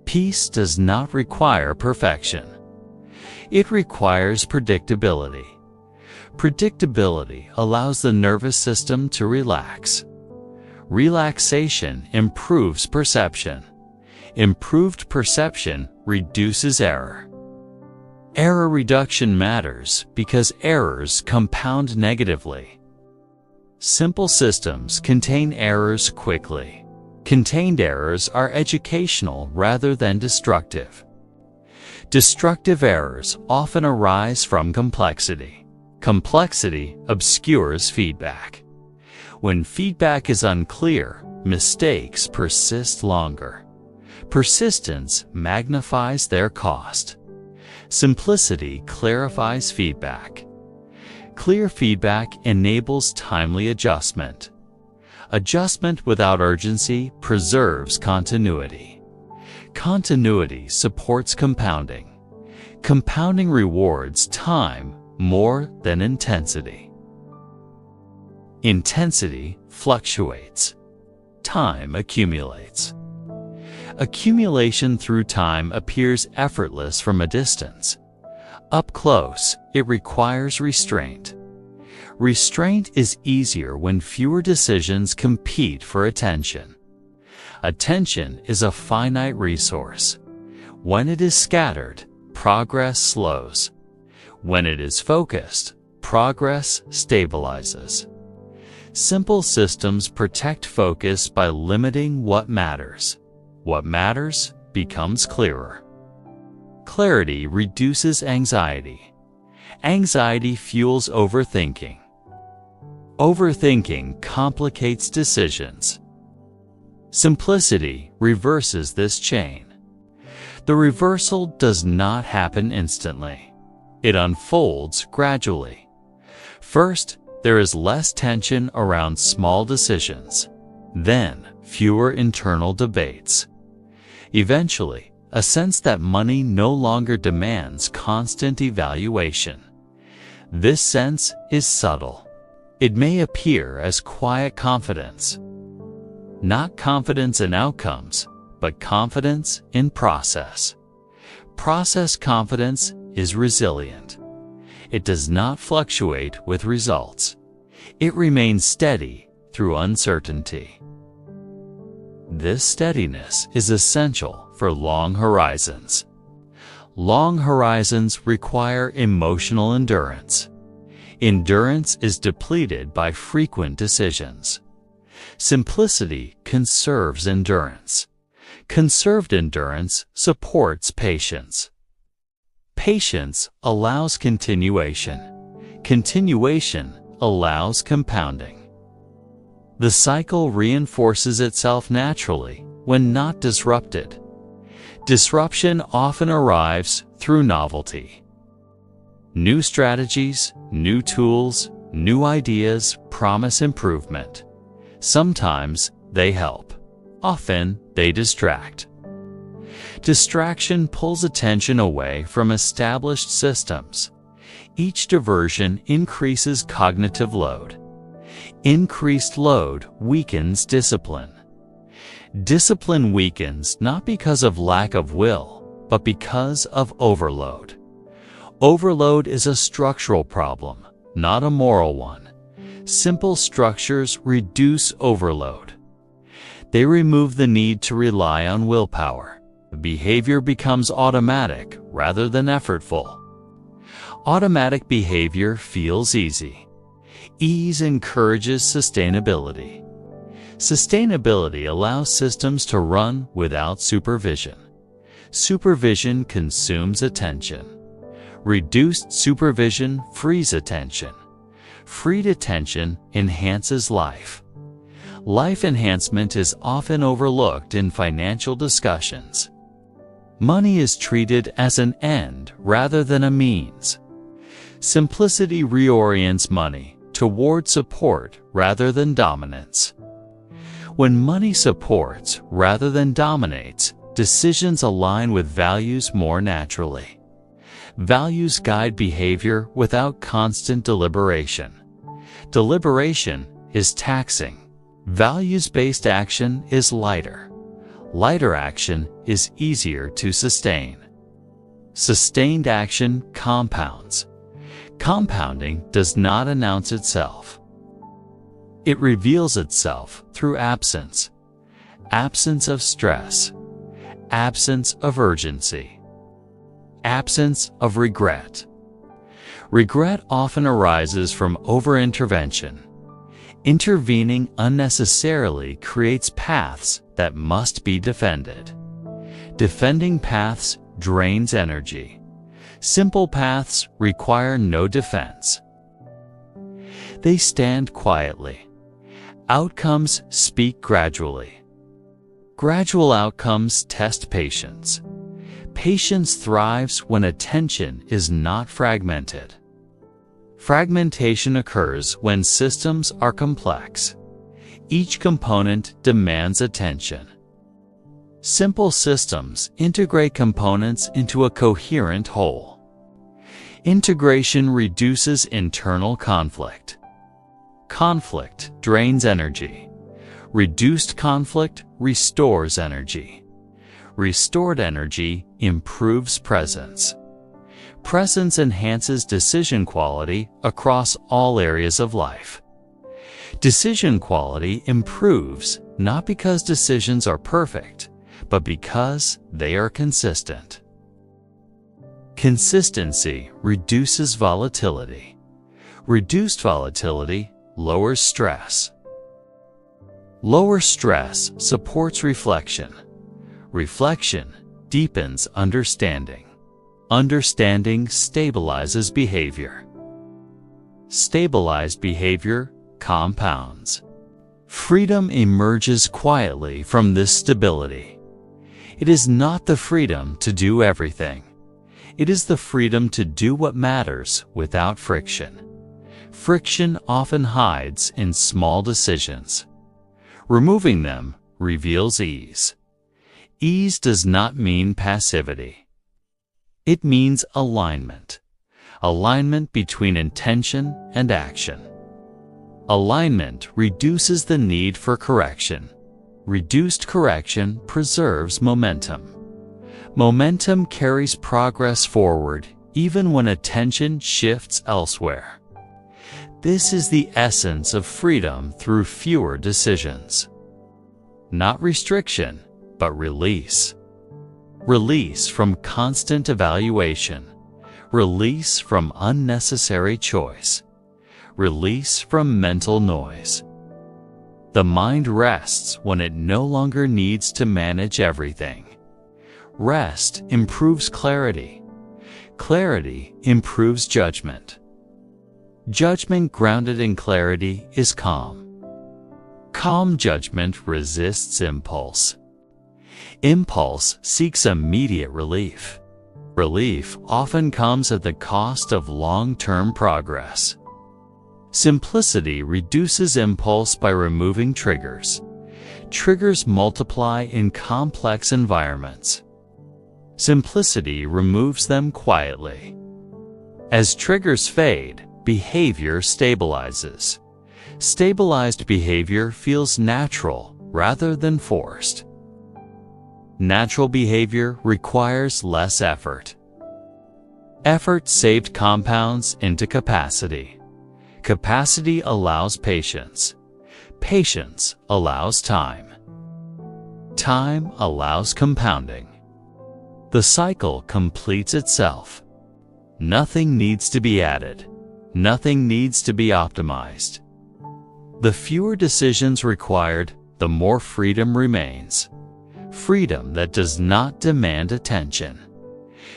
Peace does not require perfection. It requires predictability. Predictability allows the nervous system to relax. Relaxation improves perception. Improved perception reduces error. Error reduction matters because errors compound negatively. Simple systems contain errors quickly. Contained errors are educational rather than destructive. Destructive errors often arise from complexity. Complexity obscures feedback. When feedback is unclear, mistakes persist longer. Persistence magnifies their cost. Simplicity clarifies feedback. Clear feedback enables timely adjustment. Adjustment without urgency preserves continuity. Continuity supports compounding. Compounding rewards time more than intensity. Intensity fluctuates. Time accumulates. Accumulation through time appears effortless from a distance. Up close, it requires restraint. Restraint is easier when fewer decisions compete for attention. Attention is a finite resource. When it is scattered, progress slows. When it is focused, progress stabilizes. Simple systems protect focus by limiting what matters. What matters becomes clearer. Clarity reduces anxiety. Anxiety fuels overthinking. Overthinking complicates decisions. Simplicity reverses this chain. The reversal does not happen instantly. It unfolds gradually. First, there is less tension around small decisions. Then, fewer internal debates. Eventually, a sense that money no longer demands constant evaluation. This sense is subtle. It may appear as quiet confidence. Not confidence in outcomes, but confidence in process. Process confidence is resilient. It does not fluctuate with results. It remains steady through uncertainty. This steadiness is essential for long horizons. Long horizons require emotional endurance. Endurance is depleted by frequent decisions. Simplicity conserves endurance. Conserved endurance supports patience. Patience allows continuation. Continuation allows compounding. The cycle reinforces itself naturally when not disrupted. Disruption often arrives through novelty. New strategies, new tools, new ideas promise improvement. Sometimes they help. Often they distract. Distraction pulls attention away from established systems. Each diversion increases cognitive load. Increased load weakens discipline. Discipline weakens not because of lack of will, but because of overload. Overload is a structural problem, not a moral one. Simple structures reduce overload. They remove the need to rely on willpower. Behavior becomes automatic rather than effortful. Automatic behavior feels easy. Ease encourages sustainability. Sustainability allows systems to run without supervision. Supervision consumes attention. Reduced supervision frees attention. Freed attention enhances life. Life enhancement is often overlooked in financial discussions. Money is treated as an end rather than a means. Simplicity reorients money toward support rather than dominance. When money supports rather than dominates, decisions align with values more naturally. Values guide behavior without constant deliberation. Deliberation is taxing. Values-based action is lighter. Lighter action is easier to sustain. Sustained action compounds. Compounding does not announce itself. It reveals itself through absence. Absence of stress. Absence of urgency. Absence of regret. Regret often arises from over-intervention. Intervening unnecessarily creates paths that must be defended. Defending paths drains energy. Simple paths require no defense. They stand quietly. Outcomes speak gradually. Gradual outcomes test patience. Patience thrives when attention is not fragmented. Fragmentation occurs when systems are complex. Each component demands attention. Simple systems integrate components into a coherent whole. Integration reduces internal conflict. Conflict drains energy. Reduced conflict restores energy. Restored energy improves presence. Presence enhances decision quality across all areas of life. Decision quality improves not because decisions are perfect, but because they are consistent. Consistency reduces volatility. Reduced volatility lowers stress. Lower stress supports reflection. Reflection deepens understanding. Understanding stabilizes behavior. Stabilized behavior compounds. Freedom emerges quietly from this stability. It is not the freedom to do everything. It is the freedom to do what matters without friction. Friction often hides in small decisions. Removing them reveals ease. Ease does not mean passivity. It means alignment. Alignment between intention and action. Alignment reduces the need for correction. Reduced correction preserves momentum. Momentum carries progress forward even when attention shifts elsewhere. This is the essence of freedom through fewer decisions. Not restriction, but release. Release from constant evaluation. Release from unnecessary choice. Release from mental noise. The mind rests when it no longer needs to manage everything. Rest improves clarity. Clarity improves judgment. Judgment grounded in clarity is calm. Calm judgment resists impulse. Impulse seeks immediate relief. Relief often comes at the cost of long-term progress. Simplicity reduces impulse by removing triggers. Triggers multiply in complex environments. Simplicity removes them quietly. As triggers fade, behavior stabilizes. Stabilized behavior feels natural rather than forced. Natural behavior requires less effort. Effort saved compounds into capacity. Capacity allows patience. Patience allows time. Time allows compounding. The cycle completes itself. Nothing needs to be added. Nothing needs to be optimized. The fewer decisions required, the more freedom remains. Freedom that does not demand attention.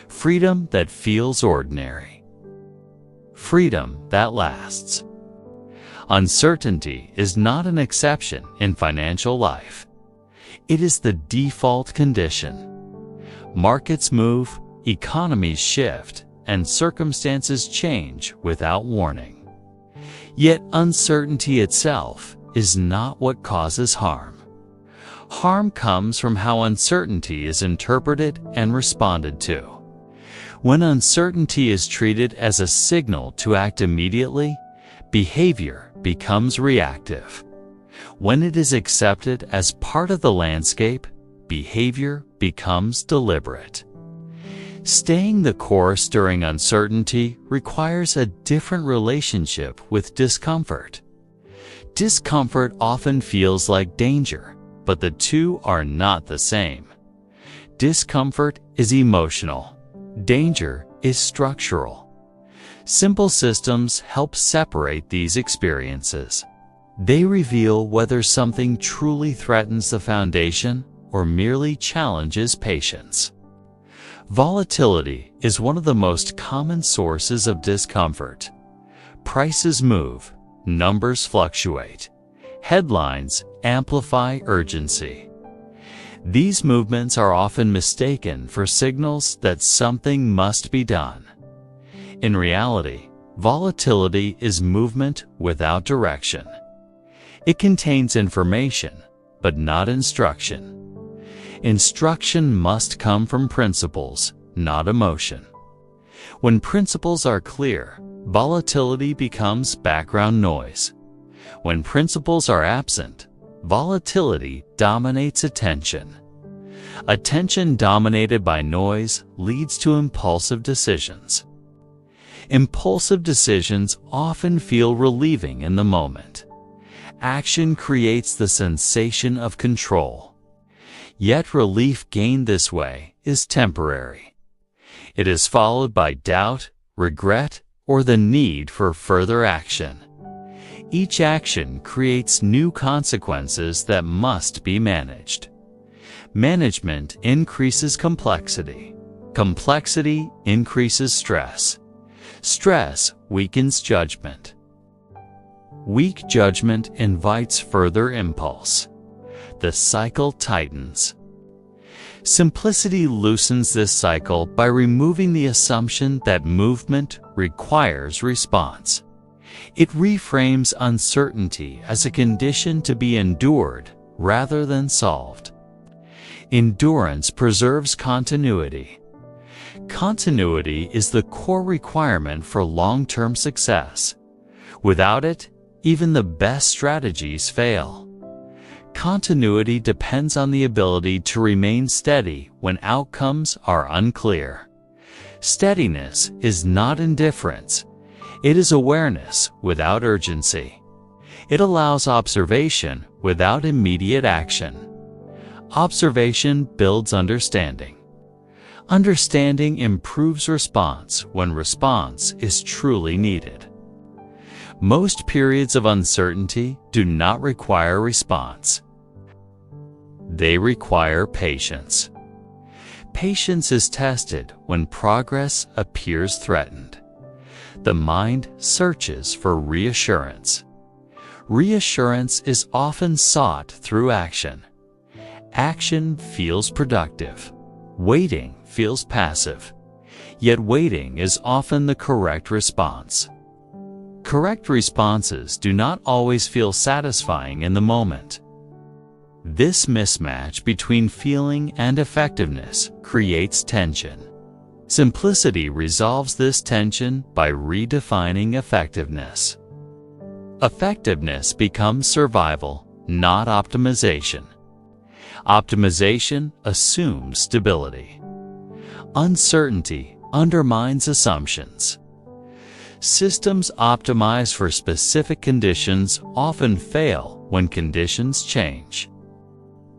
Freedom that feels ordinary. Freedom that lasts. Uncertainty is not an exception in financial life. It is the default condition. Markets move, economies shift, and circumstances change without warning. Yet uncertainty itself is not what causes harm. Harm comes from how uncertainty is interpreted and responded to. When uncertainty is treated as a signal to act immediately, behavior becomes reactive. When it is accepted as part of the landscape, behavior becomes deliberate. Staying the course during uncertainty requires a different relationship with discomfort. Discomfort often feels like danger, but the two are not the same. Discomfort is emotional. Danger is structural. Simple systems help separate these experiences. They reveal whether something truly threatens the foundation or merely challenges patience. Volatility is one of the most common sources of discomfort. Prices move, numbers fluctuate, headlines amplify urgency. These movements are often mistaken for signals that something must be done. In reality, volatility is movement without direction. It contains information, but not instruction. Instruction must come from principles, not emotion. When principles are clear, volatility becomes background noise. When principles are absent, volatility dominates attention. Attention dominated by noise leads to impulsive decisions. Impulsive decisions often feel relieving in the moment. Action creates the sensation of control. Yet relief gained this way is temporary. It is followed by doubt, regret, or the need for further action. Each action creates new consequences that must be managed. Management increases complexity. Complexity increases stress. Stress weakens judgment. Weak judgment invites further impulse. The cycle tightens. Simplicity loosens this cycle by removing the assumption that movement requires response. It reframes uncertainty as a condition to be endured rather than solved. Endurance preserves continuity. Continuity is the core requirement for long-term success. Without it, even the best strategies fail. Continuity depends on the ability to remain steady when outcomes are unclear. Steadiness is not indifference. It is awareness without urgency. It allows observation without immediate action. Observation builds understanding. Understanding improves response when response is truly needed. Most periods of uncertainty do not require response. They require patience. Patience is tested when progress appears threatened. The mind searches for reassurance. Reassurance is often sought through action. Action feels productive. Waiting feels passive. Yet waiting is often the correct response. Correct responses do not always feel satisfying in the moment. This mismatch between feeling and effectiveness creates tension. Simplicity resolves this tension by redefining effectiveness. Effectiveness becomes survival, not optimization. Optimization assumes stability. Uncertainty undermines assumptions. Systems optimized for specific conditions often fail when conditions change.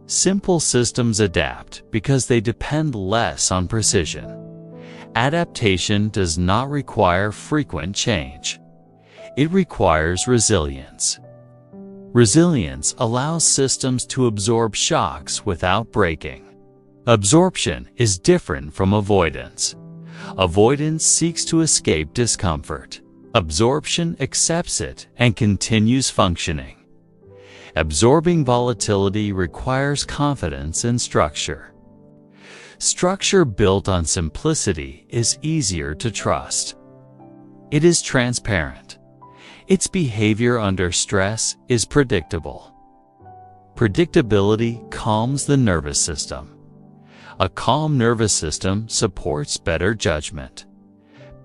Simple systems adapt because they depend less on precision. Adaptation does not require frequent change. It requires resilience. Resilience allows systems to absorb shocks without breaking. Absorption is different from avoidance. Avoidance seeks to escape discomfort. Absorption accepts it and continues functioning. Absorbing volatility requires confidence and structure. Structure built on simplicity is easier to trust. It is transparent. Its behavior under stress is predictable. Predictability calms the nervous system. A calm nervous system supports better judgment.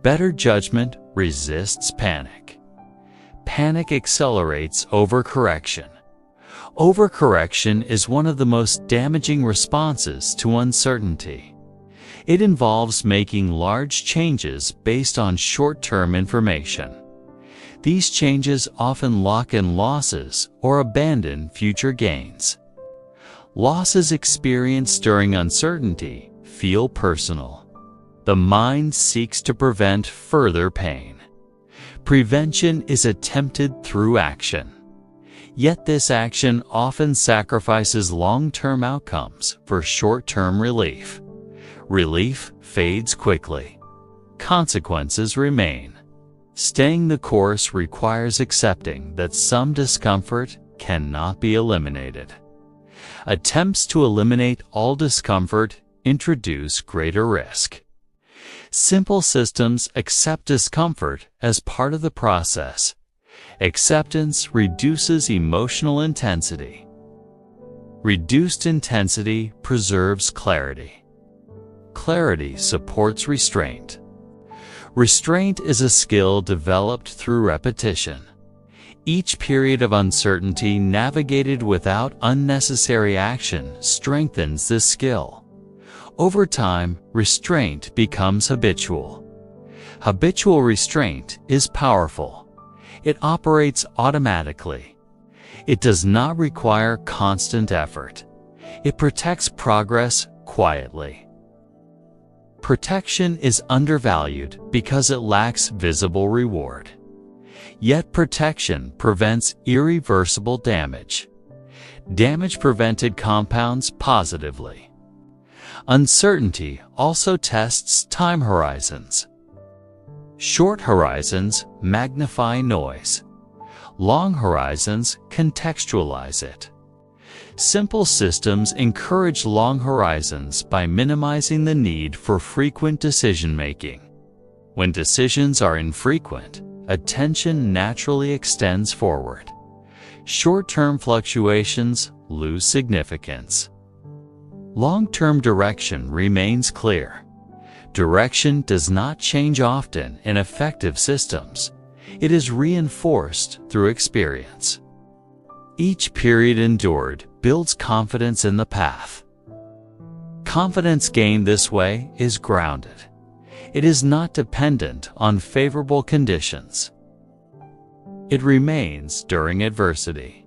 Better judgment resists panic. Panic accelerates overcorrection. Overcorrection is one of the most damaging responses to uncertainty. It involves making large changes based on short-term information. These changes often lock in losses or abandon future gains. Losses experienced during uncertainty feel personal. The mind seeks to prevent further pain. Prevention is attempted through action. Yet this action often sacrifices long-term outcomes for short-term relief. Relief fades quickly. Consequences remain. Staying the course requires accepting that some discomfort cannot be eliminated. Attempts to eliminate all discomfort introduce greater risk. Simple systems accept discomfort as part of the process. Acceptance reduces emotional intensity. Reduced intensity preserves clarity. Clarity supports restraint. Restraint is a skill developed through repetition. Each period of uncertainty navigated without unnecessary action strengthens this skill. Over time, restraint becomes habitual. Habitual restraint is powerful. It operates automatically. It does not require constant effort. It protects progress quietly. Protection is undervalued because it lacks visible reward. Yet protection prevents irreversible damage. Damage prevented compounds positively. Uncertainty also tests time horizons. Short horizons magnify noise. Long horizons contextualize it. Simple systems encourage long horizons by minimizing the need for frequent decision-making. When decisions are infrequent, attention naturally extends forward. Short-term fluctuations lose significance. Long-term direction remains clear. Direction does not change often in effective systems. It is reinforced through experience. Each period endured builds confidence in the path. Confidence gained this way is grounded. It is not dependent on favorable conditions. It remains during adversity.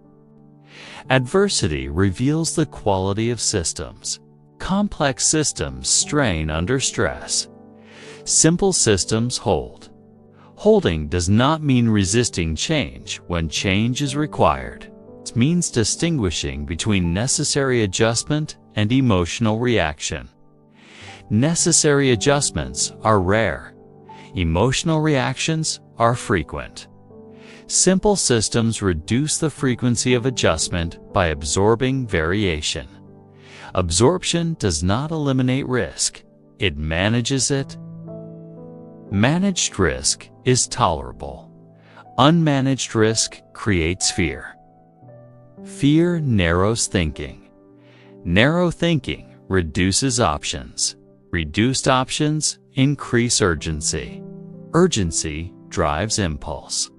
Adversity reveals the quality of systems. Complex systems strain under stress. Simple systems hold. Holding does not mean resisting change when change is required. It means distinguishing between necessary adjustment and emotional reaction. Necessary adjustments are rare. Emotional reactions are frequent. Simple systems reduce the frequency of adjustment by absorbing variation. Absorption does not eliminate risk. It manages it. Managed risk is tolerable. Unmanaged risk creates fear. Fear narrows thinking. Narrow thinking reduces options. Reduced options increase urgency. Urgency drives impulse.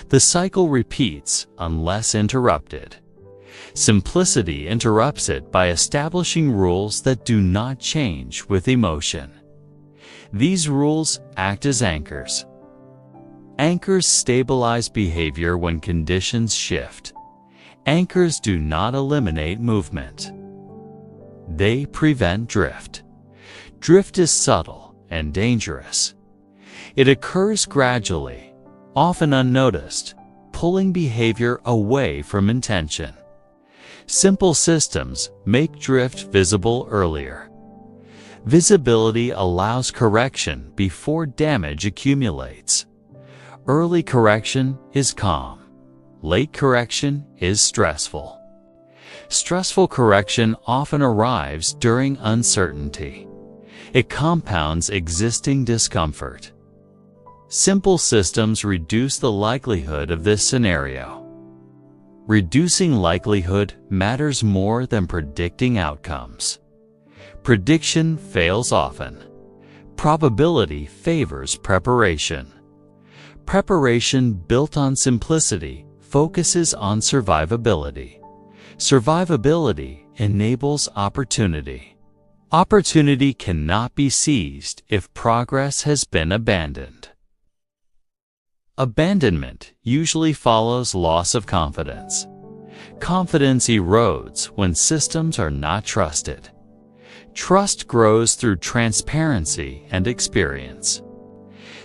The cycle repeats unless interrupted. Simplicity interrupts it by establishing rules that do not change with emotion. These rules act as anchors. Anchors stabilize behavior when conditions shift. Anchors do not eliminate movement. They prevent drift. Drift is subtle and dangerous. It occurs gradually, often unnoticed, pulling behavior away from intention. Simple systems make drift visible earlier. Visibility allows correction before damage accumulates. Early correction is calm. Late correction is stressful. Stressful correction often arrives during uncertainty. It compounds existing discomfort. Simple systems reduce the likelihood of this scenario. Reducing likelihood matters more than predicting outcomes. Prediction fails often. Probability favors preparation. Preparation built on simplicity focuses on survivability. Survivability enables opportunity. Opportunity cannot be seized if progress has been abandoned. Abandonment usually follows loss of confidence. Confidence erodes when systems are not trusted. Trust grows through transparency and experience.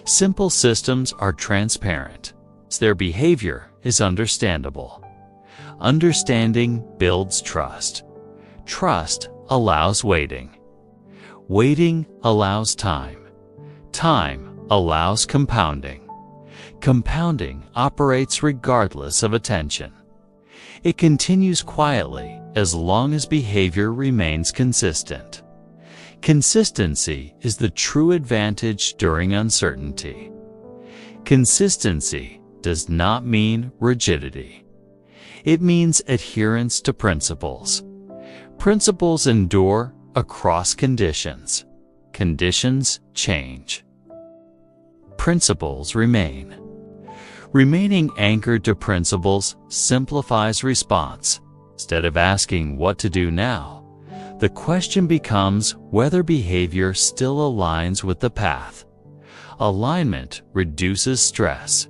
Simple systems are transparent. Their behavior is understandable. Understanding builds trust. Trust allows waiting. Waiting allows time. Time allows compounding. Compounding operates regardless of attention. It continues quietly as long as behavior remains consistent. Consistency is the true advantage during uncertainty. Consistency does not mean rigidity. It means adherence to principles. Principles endure across conditions. Conditions change. Principles remain. Remaining anchored to principles simplifies response. Instead of asking what to do now, the question becomes whether behavior still aligns with the path. Alignment reduces stress.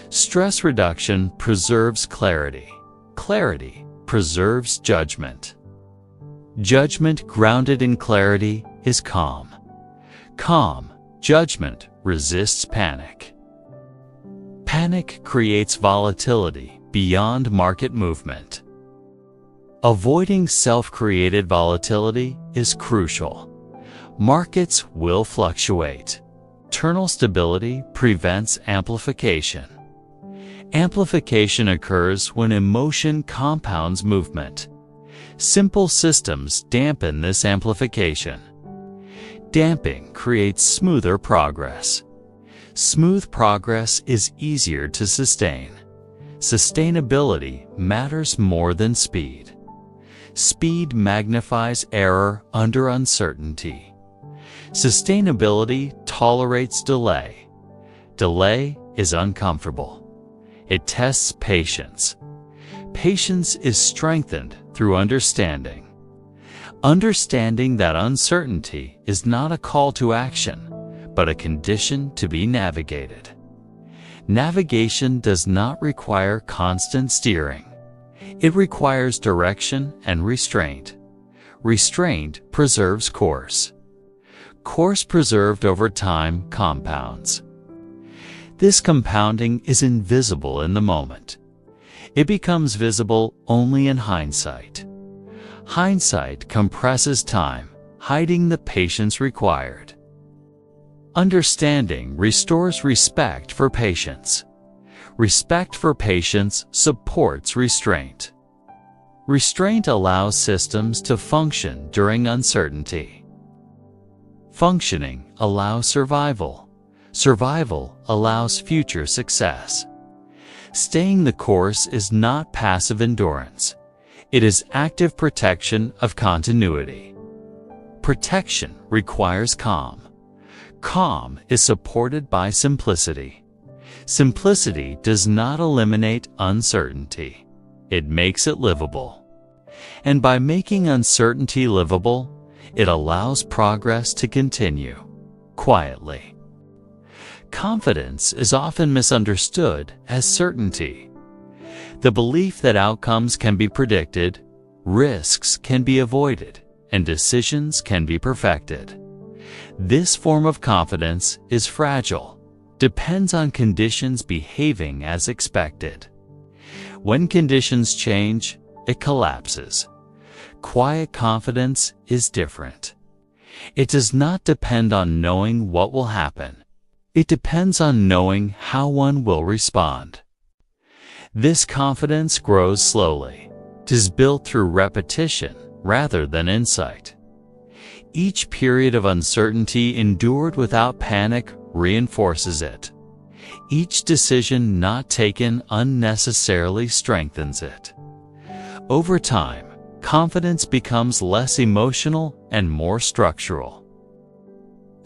Stress reduction preserves clarity. Clarity preserves judgment. Judgment grounded in clarity is calm. Calm judgment resists panic. Panic creates volatility beyond market movement. Avoiding self-created volatility is crucial. Markets will fluctuate. Internal stability prevents amplification. Amplification occurs when emotion compounds movement. Simple systems dampen this amplification. Damping creates smoother progress. Smooth progress is easier to sustain. Sustainability matters more than speed. Speed magnifies error under uncertainty. Sustainability tolerates delay. Delay is uncomfortable. It tests patience. Patience is strengthened through understanding. Understanding that uncertainty is not a call to action, but a condition to be navigated. Navigation does not require constant steering. It requires direction and restraint. Restraint preserves course. Course preserved over time compounds. This compounding is invisible in the moment. It becomes visible only in hindsight. Hindsight compresses time, hiding the patience required. Understanding restores respect for patience. Respect for patience supports restraint. Restraint allows systems to function during uncertainty. Functioning allows survival. Survival allows future success. Staying the course is not passive endurance. It is active protection of continuity. Protection requires calm. Calm is supported by simplicity. Simplicity does not eliminate uncertainty. It makes it livable. And by making uncertainty livable, it allows progress to continue quietly. Confidence is often misunderstood as certainty. The belief that outcomes can be predicted, risks can be avoided, and decisions can be perfected. This form of confidence is fragile, depends on conditions behaving as expected. When conditions change, it collapses. Quiet confidence is different. It does not depend on knowing what will happen. It depends on knowing how one will respond. This confidence grows slowly. It is built through repetition rather than insight. Each period of uncertainty endured without panic reinforces it. Each decision not taken unnecessarily strengthens it. Over time, confidence becomes less emotional and more structural.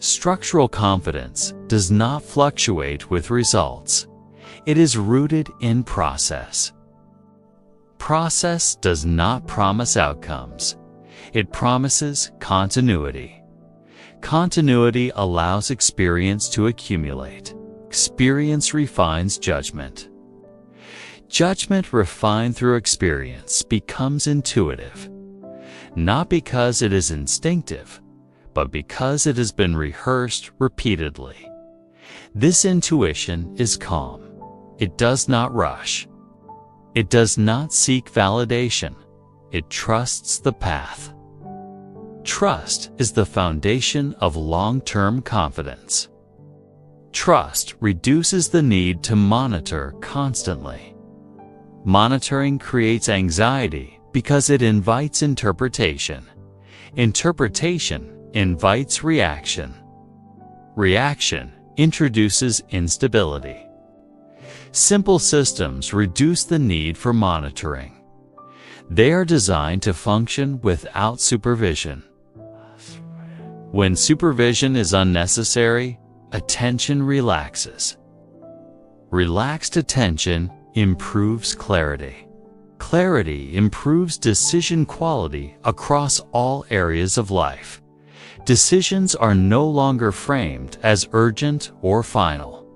Structural confidence does not fluctuate with results. It is rooted in process. Process does not promise outcomes. It promises continuity. Continuity allows experience to accumulate. Experience refines judgment. Judgment refined through experience becomes intuitive, not because it is instinctive, but because it has been rehearsed repeatedly. This intuition is calm. It does not rush. It does not seek validation. It trusts the path. Trust is the foundation of long-term confidence. Trust reduces the need to monitor constantly. Monitoring creates anxiety because it invites interpretation. Interpretation invites reaction. Reaction introduces instability. Simple systems reduce the need for monitoring. They are designed to function without supervision. When supervision is unnecessary, attention relaxes. Relaxed attention improves clarity. Clarity improves decision quality across all areas of life. Decisions are no longer framed as urgent or final.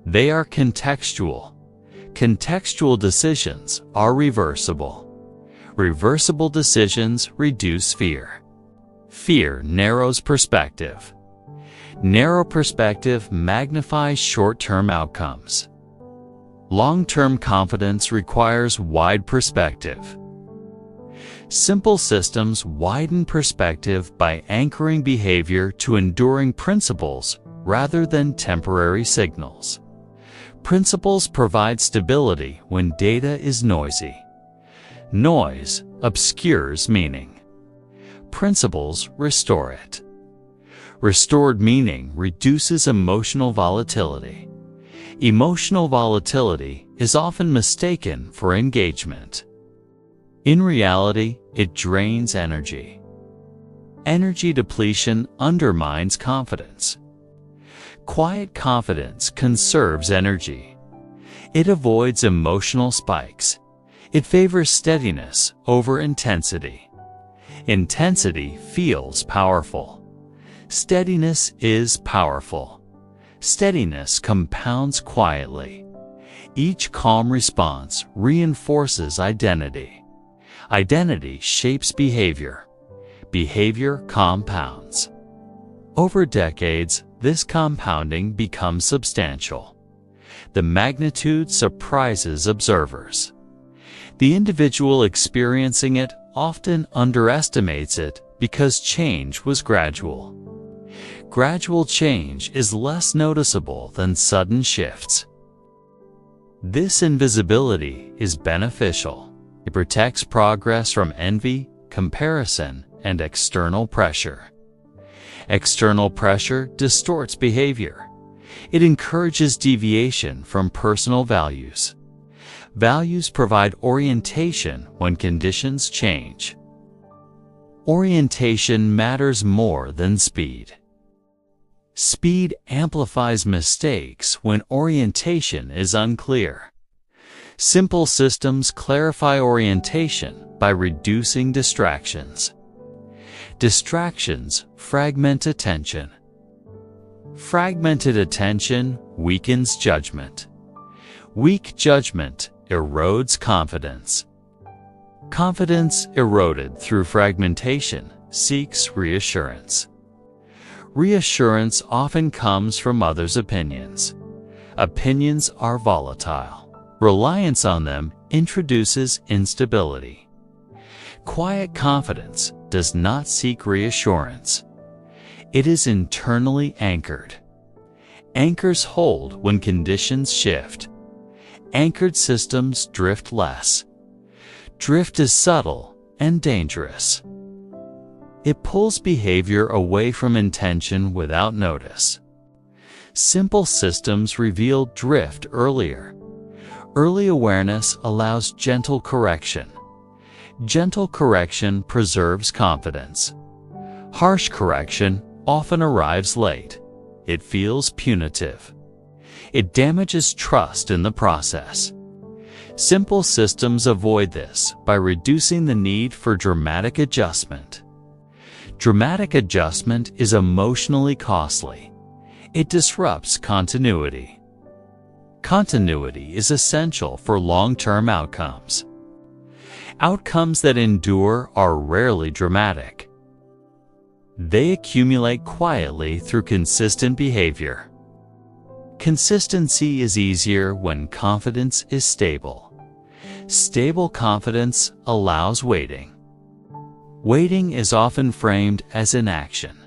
They are contextual. Contextual decisions are reversible. Reversible decisions reduce fear. Fear narrows perspective. Narrow perspective magnifies short-term outcomes. Long-term confidence requires wide perspective. Simple systems widen perspective by anchoring behavior to enduring principles rather than temporary signals. Principles provide stability when data is noisy. Noise obscures meaning. Principles restore it. Restored meaning reduces emotional volatility. Emotional volatility is often mistaken for engagement. In reality, it drains energy. Energy depletion undermines confidence. Quiet confidence conserves energy. It avoids emotional spikes. It favors steadiness over intensity. Intensity feels powerful. Steadiness is powerful. Steadiness compounds quietly. Each calm response reinforces identity. Identity shapes behavior. Behavior compounds. Over decades, this compounding becomes substantial. The magnitude surprises observers. The individual experiencing it often underestimates it because change was gradual. Gradual change is less noticeable than sudden shifts. This invisibility is beneficial. It protects progress from envy, comparison, and external pressure. External pressure distorts behavior. It encourages deviation from personal values. Values provide orientation when conditions change. Orientation matters more than speed. Speed amplifies mistakes when orientation is unclear. Simple systems clarify orientation by reducing distractions. Distractions fragment attention. Fragmented attention weakens judgment. Weak judgment erodes confidence. Confidence eroded through fragmentation seeks reassurance. Reassurance often comes from others' opinions. Opinions are volatile. Reliance on them introduces instability. Quiet confidence does not seek reassurance. It is internally anchored. Anchors hold when conditions shift. Anchored systems drift less. Drift is subtle and dangerous. It pulls behavior away from intention without notice. Simple systems reveal drift earlier. Early awareness allows gentle correction. Gentle correction preserves confidence. Harsh correction often arrives late. It feels punitive. It damages trust in the process. Simple systems avoid this by reducing the need for dramatic adjustment. Dramatic adjustment is emotionally costly. It disrupts continuity. Continuity is essential for long-term outcomes. Outcomes that endure are rarely dramatic. They accumulate quietly through consistent behavior. Consistency is easier when confidence is stable. Stable confidence allows waiting. Waiting is often framed as inaction.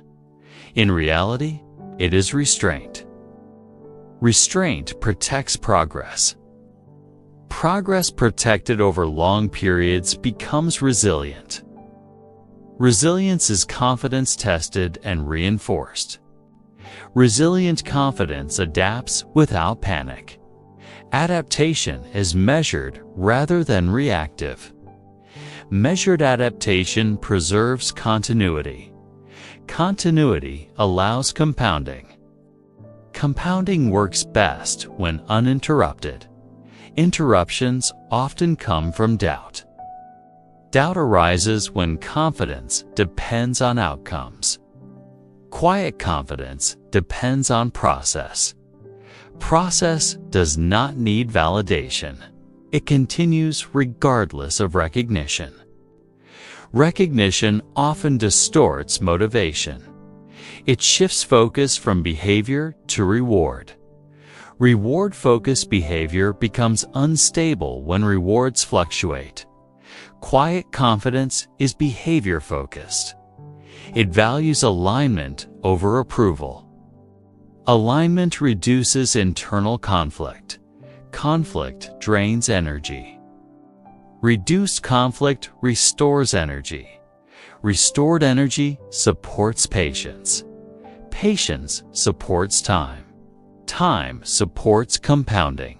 In reality, it is restraint. Restraint protects progress. Progress protected over long periods becomes resilient. Resilience is confidence tested and reinforced. Resilient confidence adapts without panic. Adaptation is measured rather than reactive. Measured adaptation preserves continuity. Continuity allows compounding. Compounding works best when uninterrupted. Interruptions often come from doubt. Doubt arises when confidence depends on outcomes. Quiet confidence depends on process. Process does not need validation. It continues regardless of recognition. Recognition often distorts motivation. It shifts focus from behavior to reward. Reward-focused behavior becomes unstable when rewards fluctuate. Quiet confidence is behavior-focused. It values alignment over approval. Alignment reduces internal conflict. Conflict drains energy. Reduced conflict restores energy. Restored energy supports patience. Patience supports time. Time supports compounding.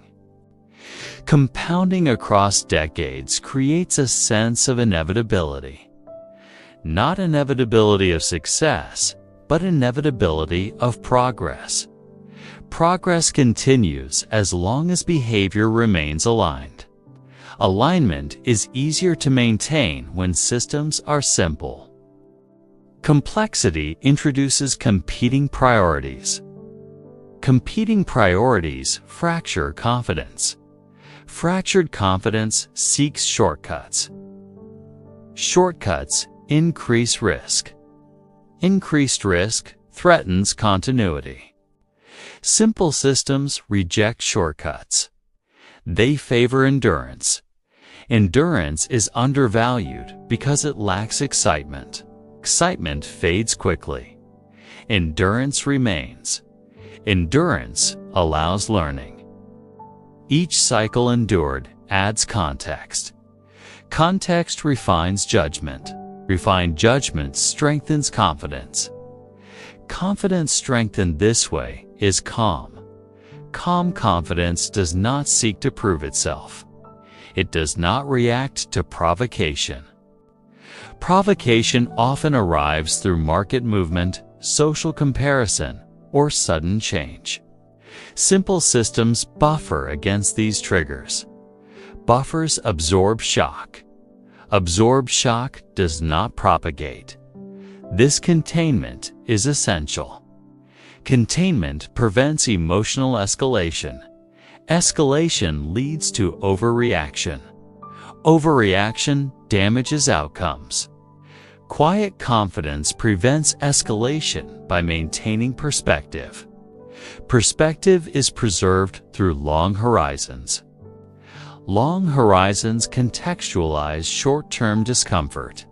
Compounding across decades creates a sense of inevitability. Not inevitability of success, but inevitability of progress. Progress continues as long as behavior remains aligned. Alignment is easier to maintain when systems are simple. Complexity introduces competing priorities. Competing priorities fracture confidence. Fractured confidence seeks shortcuts. Shortcuts increase risk. Increased risk threatens continuity. Simple systems reject shortcuts. They favor endurance. Endurance is undervalued because it lacks excitement. Excitement fades quickly. Endurance remains. Endurance allows learning. Each cycle endured adds context. Context refines judgment. Refined judgment strengthens confidence. Confidence strengthened this way is calm. Calm confidence does not seek to prove itself. It does not react to provocation. Provocation often arrives through market movement, social comparison, or sudden change. Simple systems buffer against these triggers. Buffers absorb shock. Absorbed shock does not propagate. This containment is essential. Containment prevents emotional escalation. Escalation leads to overreaction. Overreaction damages outcomes. Quiet confidence prevents escalation by maintaining perspective. Perspective is preserved through long horizons. Long horizons contextualize short-term discomfort.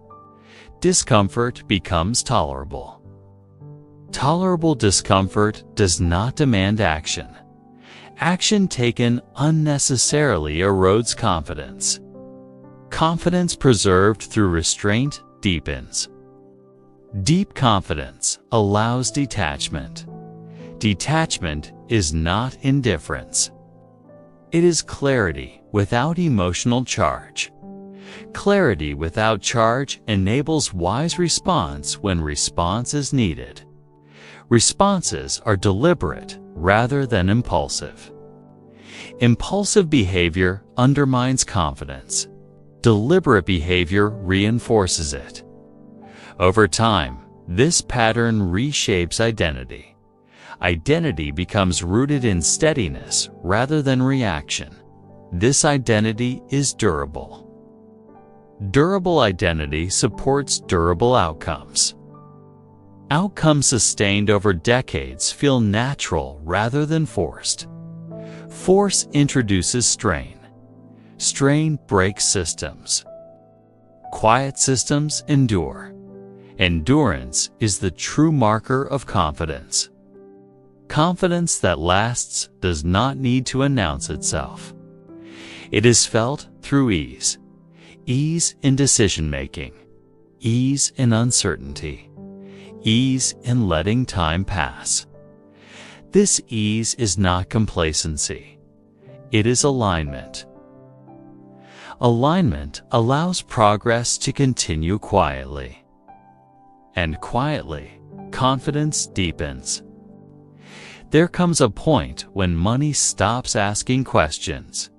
Discomfort becomes tolerable. Tolerable discomfort does not demand action. Action taken unnecessarily erodes confidence. Confidence preserved through restraint deepens. Deep confidence allows detachment. Detachment is not indifference. It is clarity without emotional charge. Clarity without charge enables wise response when response is needed. Responses are deliberate rather than impulsive. Impulsive behavior undermines confidence. Deliberate behavior reinforces it. Over time, this pattern reshapes identity. Identity becomes rooted in steadiness rather than reaction. This identity is durable. Durable identity supports durable outcomes. Outcomes sustained over decades feel natural rather than forced. Force introduces strain. Strain breaks systems. Quiet systems endure. Endurance is the true marker of confidence. Confidence that lasts does not need to announce itself. It is felt through ease. Ease in decision-making. Ease in uncertainty. Ease in letting time pass. This ease is not complacency. It is alignment. Alignment allows progress to continue quietly. And quietly, confidence deepens. There comes a point when money stops asking questions.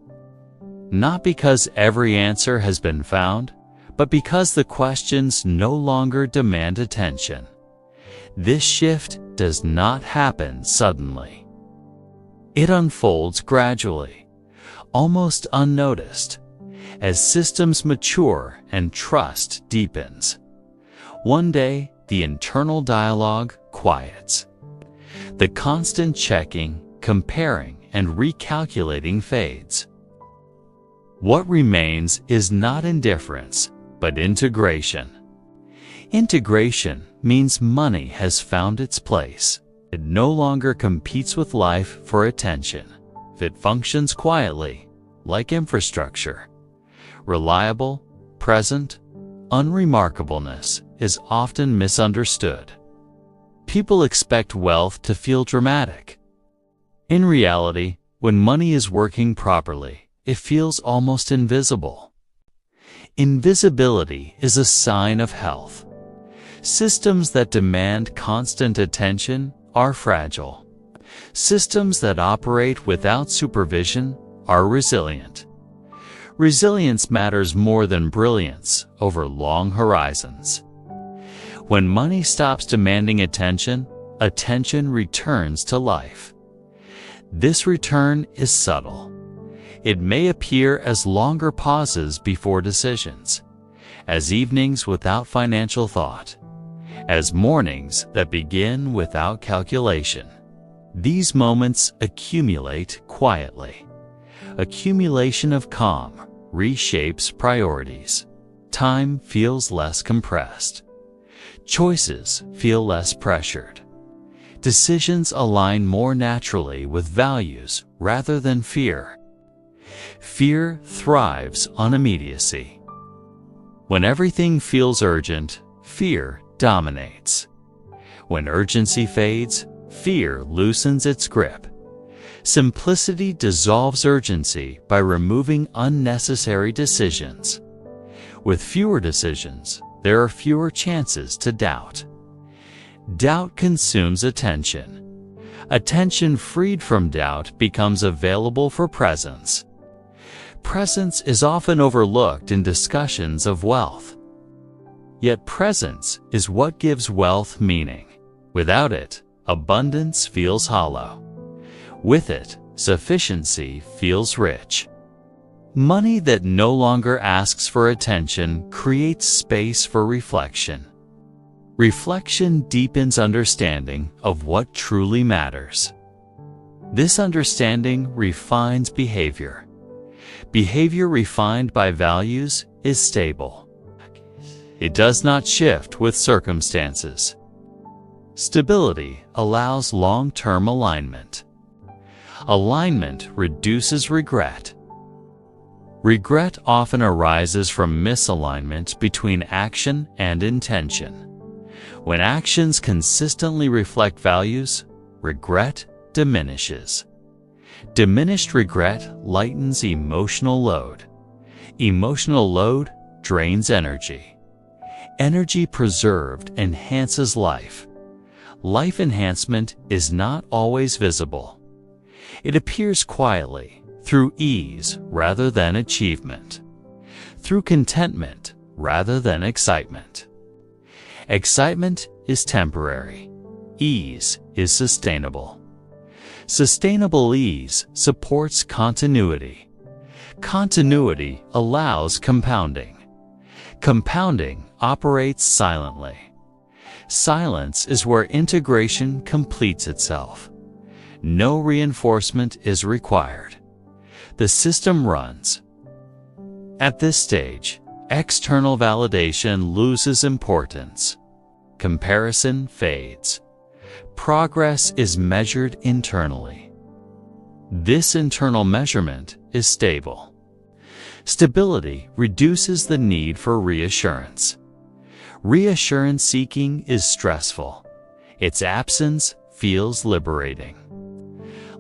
Not because every answer has been found, but because the questions no longer demand attention. This shift does not happen suddenly. It unfolds gradually, almost unnoticed, as systems mature and trust deepens. One day, the internal dialogue quiets. The constant checking, comparing, and recalculating fades. What remains is not indifference, but integration. Integration means money has found its place. It no longer competes with life for attention. It functions quietly, like infrastructure. Reliable, present, unremarkableness is often misunderstood. People expect wealth to feel dramatic. In reality, when money is working properly, it feels almost invisible. Invisibility is a sign of health. Systems that demand constant attention are fragile. Systems that operate without supervision are resilient. Resilience matters more than brilliance over long horizons. When money stops demanding attention, attention returns to life. This return is subtle. It may appear as longer pauses before decisions, as evenings without financial thought, as mornings that begin without calculation. These moments accumulate quietly. Accumulation of calm reshapes priorities. Time feels less compressed. Choices feel less pressured. Decisions align more naturally with values rather than fear. Fear thrives on immediacy. When everything feels urgent, fear dominates. When urgency fades, fear loosens its grip. Simplicity dissolves urgency by removing unnecessary decisions. With fewer decisions, there are fewer chances to doubt. Doubt consumes attention. Attention freed from doubt becomes available for presence. Presence is often overlooked in discussions of wealth. Yet presence is what gives wealth meaning. Without it, abundance feels hollow. With it, sufficiency feels rich. Money that no longer asks for attention creates space for reflection. Reflection deepens understanding of what truly matters. This understanding refines behavior. Behavior refined by values is stable. It does not shift with circumstances. Stability allows long-term alignment. Alignment reduces regret. Regret often arises from misalignment between action and intention. When actions consistently reflect values, regret diminishes. Diminished regret lightens emotional load. Emotional load drains energy. Energy preserved enhances life. Life enhancement is not always visible. It appears quietly, through ease rather than achievement, through contentment rather than excitement. Excitement is temporary. Ease is sustainable. Sustainable ease supports continuity. Continuity allows compounding. Compounding operates silently. Silence is where integration completes itself. No reinforcement is required. The system runs. At this stage, external validation loses importance. Comparison fades. Progress is measured internally. This internal measurement is stable. Stability reduces the need for reassurance. Reassurance seeking is stressful. Its absence feels liberating.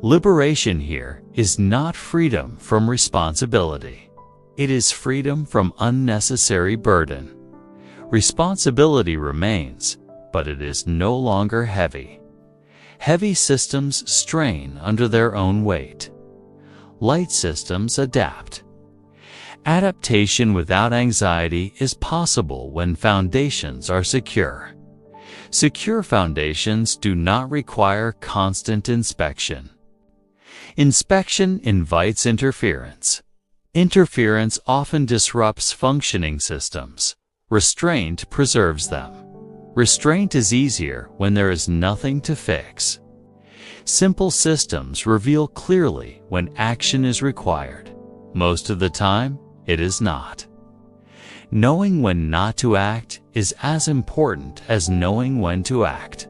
Liberation here is not freedom from responsibility. It is freedom from unnecessary burden. Responsibility remains, but it is no longer heavy. Heavy systems strain under their own weight. Light systems adapt. Adaptation without anxiety is possible when foundations are secure. Secure foundations do not require constant inspection. Inspection invites interference. Interference often disrupts functioning systems. Restraint preserves them. Restraint is easier when there is nothing to fix. Simple systems reveal clearly when action is required. Most of the time, it is not. Knowing when not to act is as important as knowing when to act.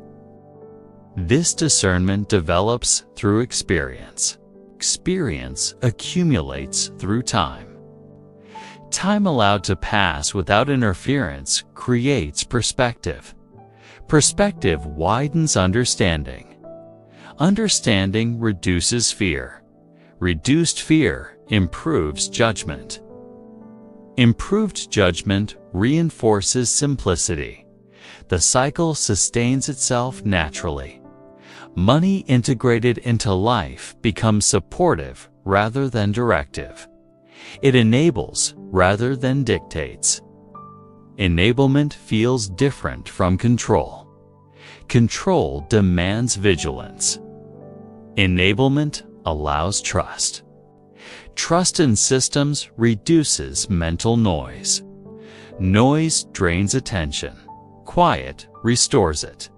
This discernment develops through experience. Experience accumulates through time. Time allowed to pass without interference creates perspective. Perspective widens understanding. Understanding reduces fear. Reduced fear improves judgment. Improved judgment reinforces simplicity. The cycle sustains itself naturally. Money integrated into life becomes supportive rather than directive. It enables rather than dictates. Enablement feels different from control. Control demands vigilance. Enablement allows trust. Trust in systems reduces mental noise. Noise drains attention. Quiet restores it.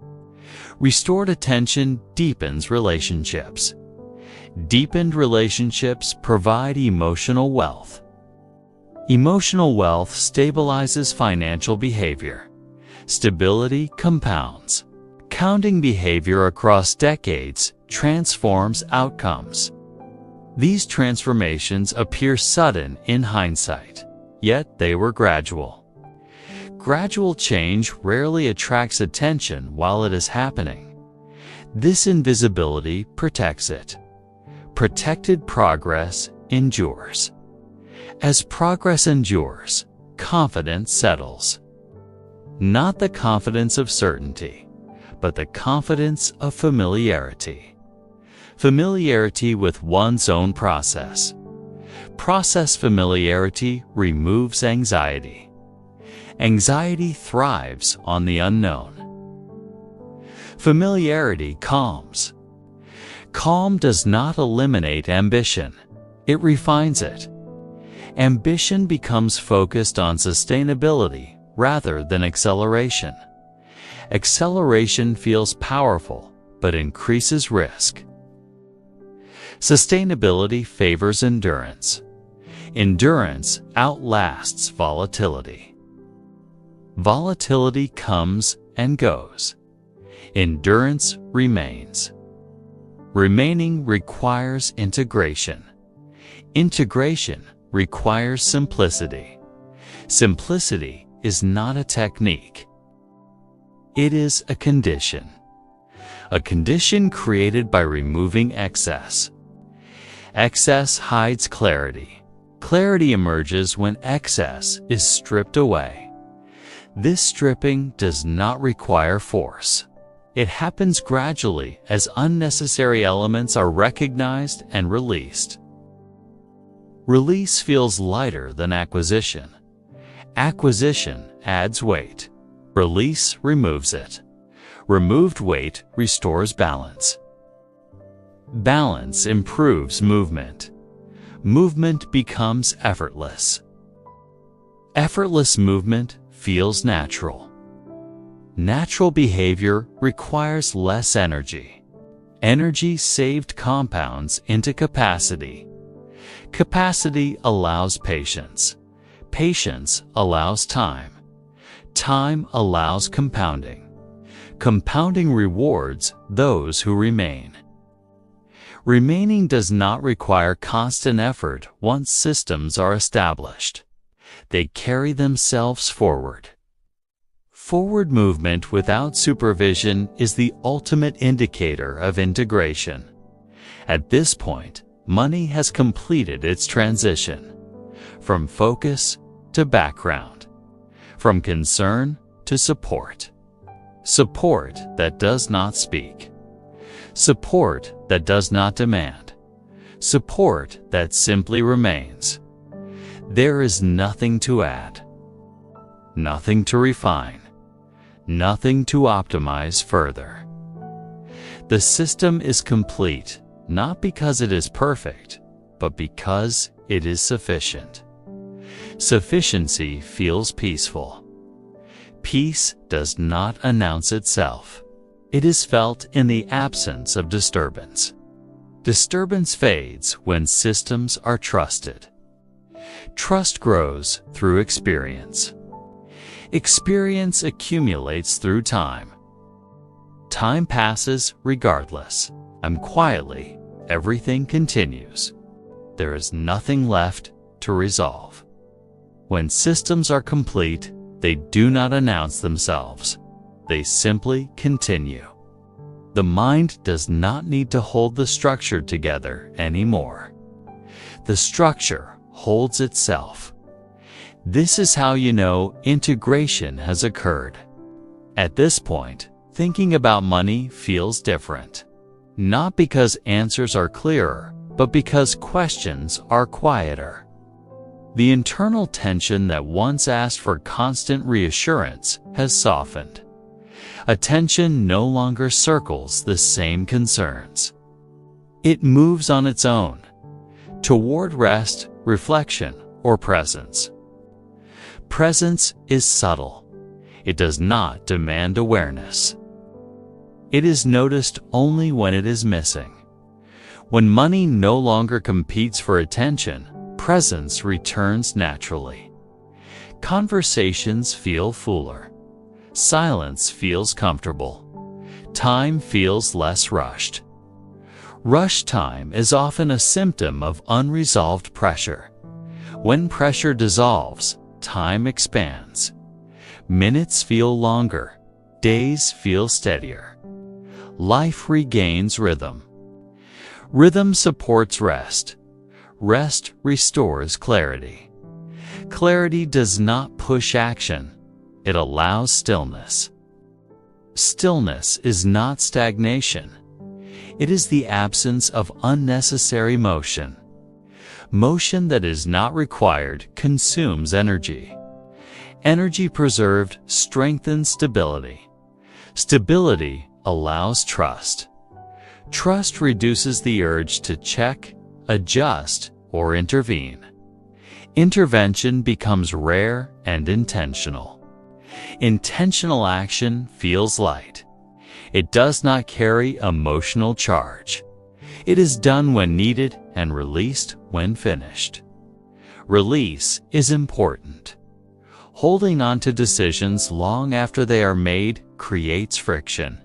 Restored attention deepens relationships. Deepened relationships provide emotional wealth. Emotional wealth stabilizes financial behavior. Stability compounds. Compounding behavior across decades transforms outcomes. These transformations appear sudden in hindsight, yet they were gradual. Gradual change rarely attracts attention while it is happening. This invisibility protects it. Protected progress endures. As progress endures, confidence settles. Not the confidence of certainty, but the confidence of familiarity. Familiarity with one's own process. Process familiarity removes anxiety. Anxiety thrives on the unknown. Familiarity calms. Calm does not eliminate ambition. It refines it. Ambition becomes focused on sustainability rather than acceleration. Acceleration feels powerful, but increases risk. Sustainability favors endurance. Endurance outlasts volatility. Volatility comes and goes. Endurance remains. Remaining requires integration. Integration requires simplicity. Simplicity is not a technique. It is a condition. A condition created by removing excess. Excess hides clarity. Clarity emerges when excess is stripped away. This stripping does not require force. It happens gradually as unnecessary elements are recognized and released. Release feels lighter than acquisition. Acquisition adds weight. Release removes it. Removed weight restores balance. Balance improves movement. Movement becomes effortless. Effortless movement feels natural. Natural behavior requires less energy. Energy saved compounds into capacity. Capacity allows patience. Patience allows time. Time allows compounding. Compounding rewards those who remain. Remaining does not require constant effort once systems are established. They carry themselves forward. Forward movement without supervision is the ultimate indicator of integration. At this point, money has completed its transition from focus to background, from concern to support. Support that does not speak. Support that does not demand. Support that simply remains. There is nothing to add, nothing to refine, nothing to optimize further. The system is complete, not because it is perfect, but because it is sufficient. Sufficiency feels peaceful. Peace does not announce itself. It is felt in the absence of disturbance. Disturbance fades when systems are trusted. Trust grows through experience. Experience accumulates through time. Time passes regardless, and quietly, everything continues. There is nothing left to resolve. When systems are complete, they do not announce themselves. They simply continue. The mind does not need to hold the structure together anymore. The structure holds itself. This is how you know integration has occurred. At this point, thinking about money feels different. Not because answers are clearer, but because questions are quieter. The internal tension that once asked for constant reassurance has softened. Attention no longer circles the same concerns. It moves on its own, toward rest, reflection, or presence. Presence is subtle. It does not demand awareness. It is noticed only when it is missing. When money no longer competes for attention, presence returns naturally. Conversations feel fuller. Silence feels comfortable. Time feels less rushed. Rush time is often a symptom of unresolved pressure. When pressure dissolves, time expands. Minutes feel longer. Days feel steadier. Life regains rhythm. Rhythm supports rest. Rest restores clarity. Clarity does not push action. It allows stillness. Stillness is not stagnation. It is the absence of unnecessary motion. Motion that is not required consumes energy. Energy preserved strengthens stability. Stability allows trust. Trust reduces the urge to check, adjust, or intervene. Intervention becomes rare and intentional. Intentional action feels light. It does not carry emotional charge. It is done when needed and released when finished. Release is important. Holding on to decisions long after they are made creates friction.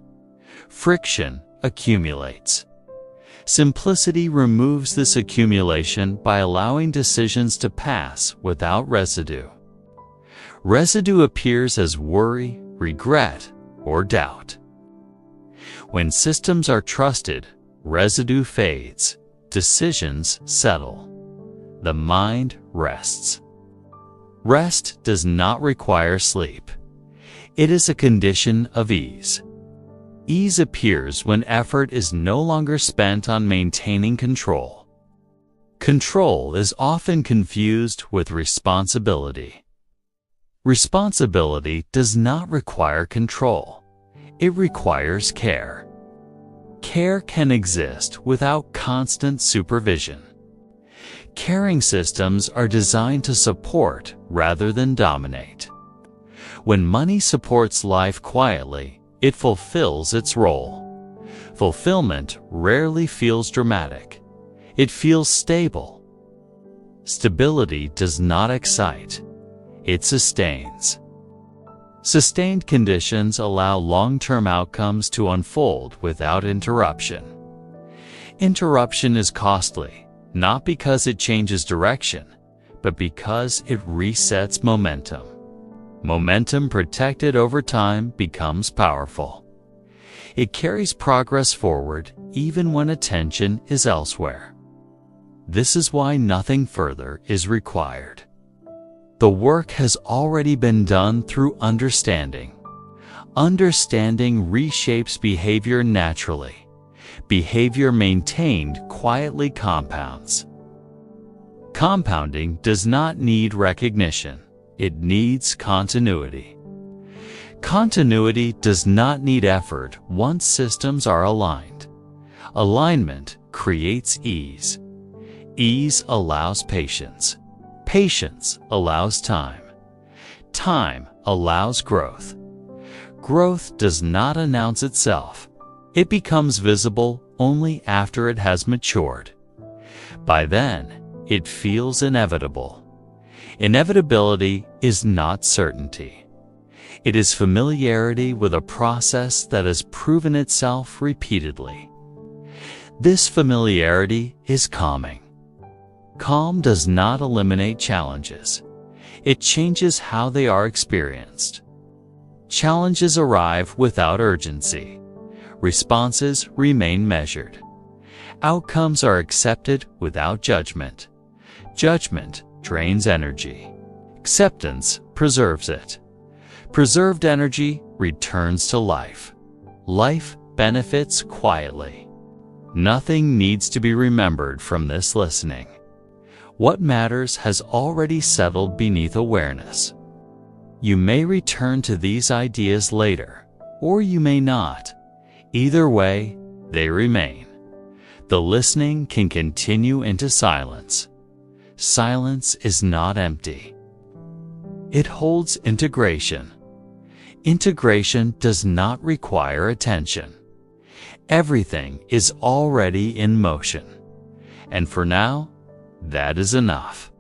Friction accumulates. Simplicity removes this accumulation by allowing decisions to pass without residue. Residue appears as worry, regret, or doubt. When systems are trusted, residue fades, decisions settle. The mind rests. Rest does not require sleep. It is a condition of ease. Ease appears when effort is no longer spent on maintaining control. Control is often confused with responsibility. Responsibility does not require control. It requires care. Care can exist without constant supervision. Caring systems are designed to support rather than dominate. When money supports life quietly, it fulfills its role. Fulfillment rarely feels dramatic. It feels stable. Stability does not excite. It sustains. Sustained conditions allow long-term outcomes to unfold without interruption. Interruption is costly, not because it changes direction, but because it resets momentum. Momentum protected over time becomes powerful. It carries progress forward even when attention is elsewhere. This is why nothing further is required. The work has already been done through understanding. Understanding reshapes behavior naturally. Behavior maintained quietly compounds. Compounding does not need recognition. It needs continuity. Continuity does not need effort once systems are aligned. Alignment creates ease. Ease allows patience. Patience allows time. Time allows growth. Growth does not announce itself. It becomes visible only after it has matured. By then, it feels inevitable. Inevitability is not certainty. It is familiarity with a process that has proven itself repeatedly. This familiarity is calming. Calm does not eliminate challenges. It changes how they are experienced. Challenges arrive without urgency. Responses remain measured. Outcomes are accepted without judgment. Judgment drains energy. Acceptance preserves it. Preserved energy returns to life. Life benefits quietly. Nothing needs to be remembered from this listening. What matters has already settled beneath awareness. You may return to these ideas later, or you may not. Either way, they remain. The listening can continue into silence. Silence is not empty. It holds integration. Integration does not require attention. Everything is already in motion. And for now, that is enough.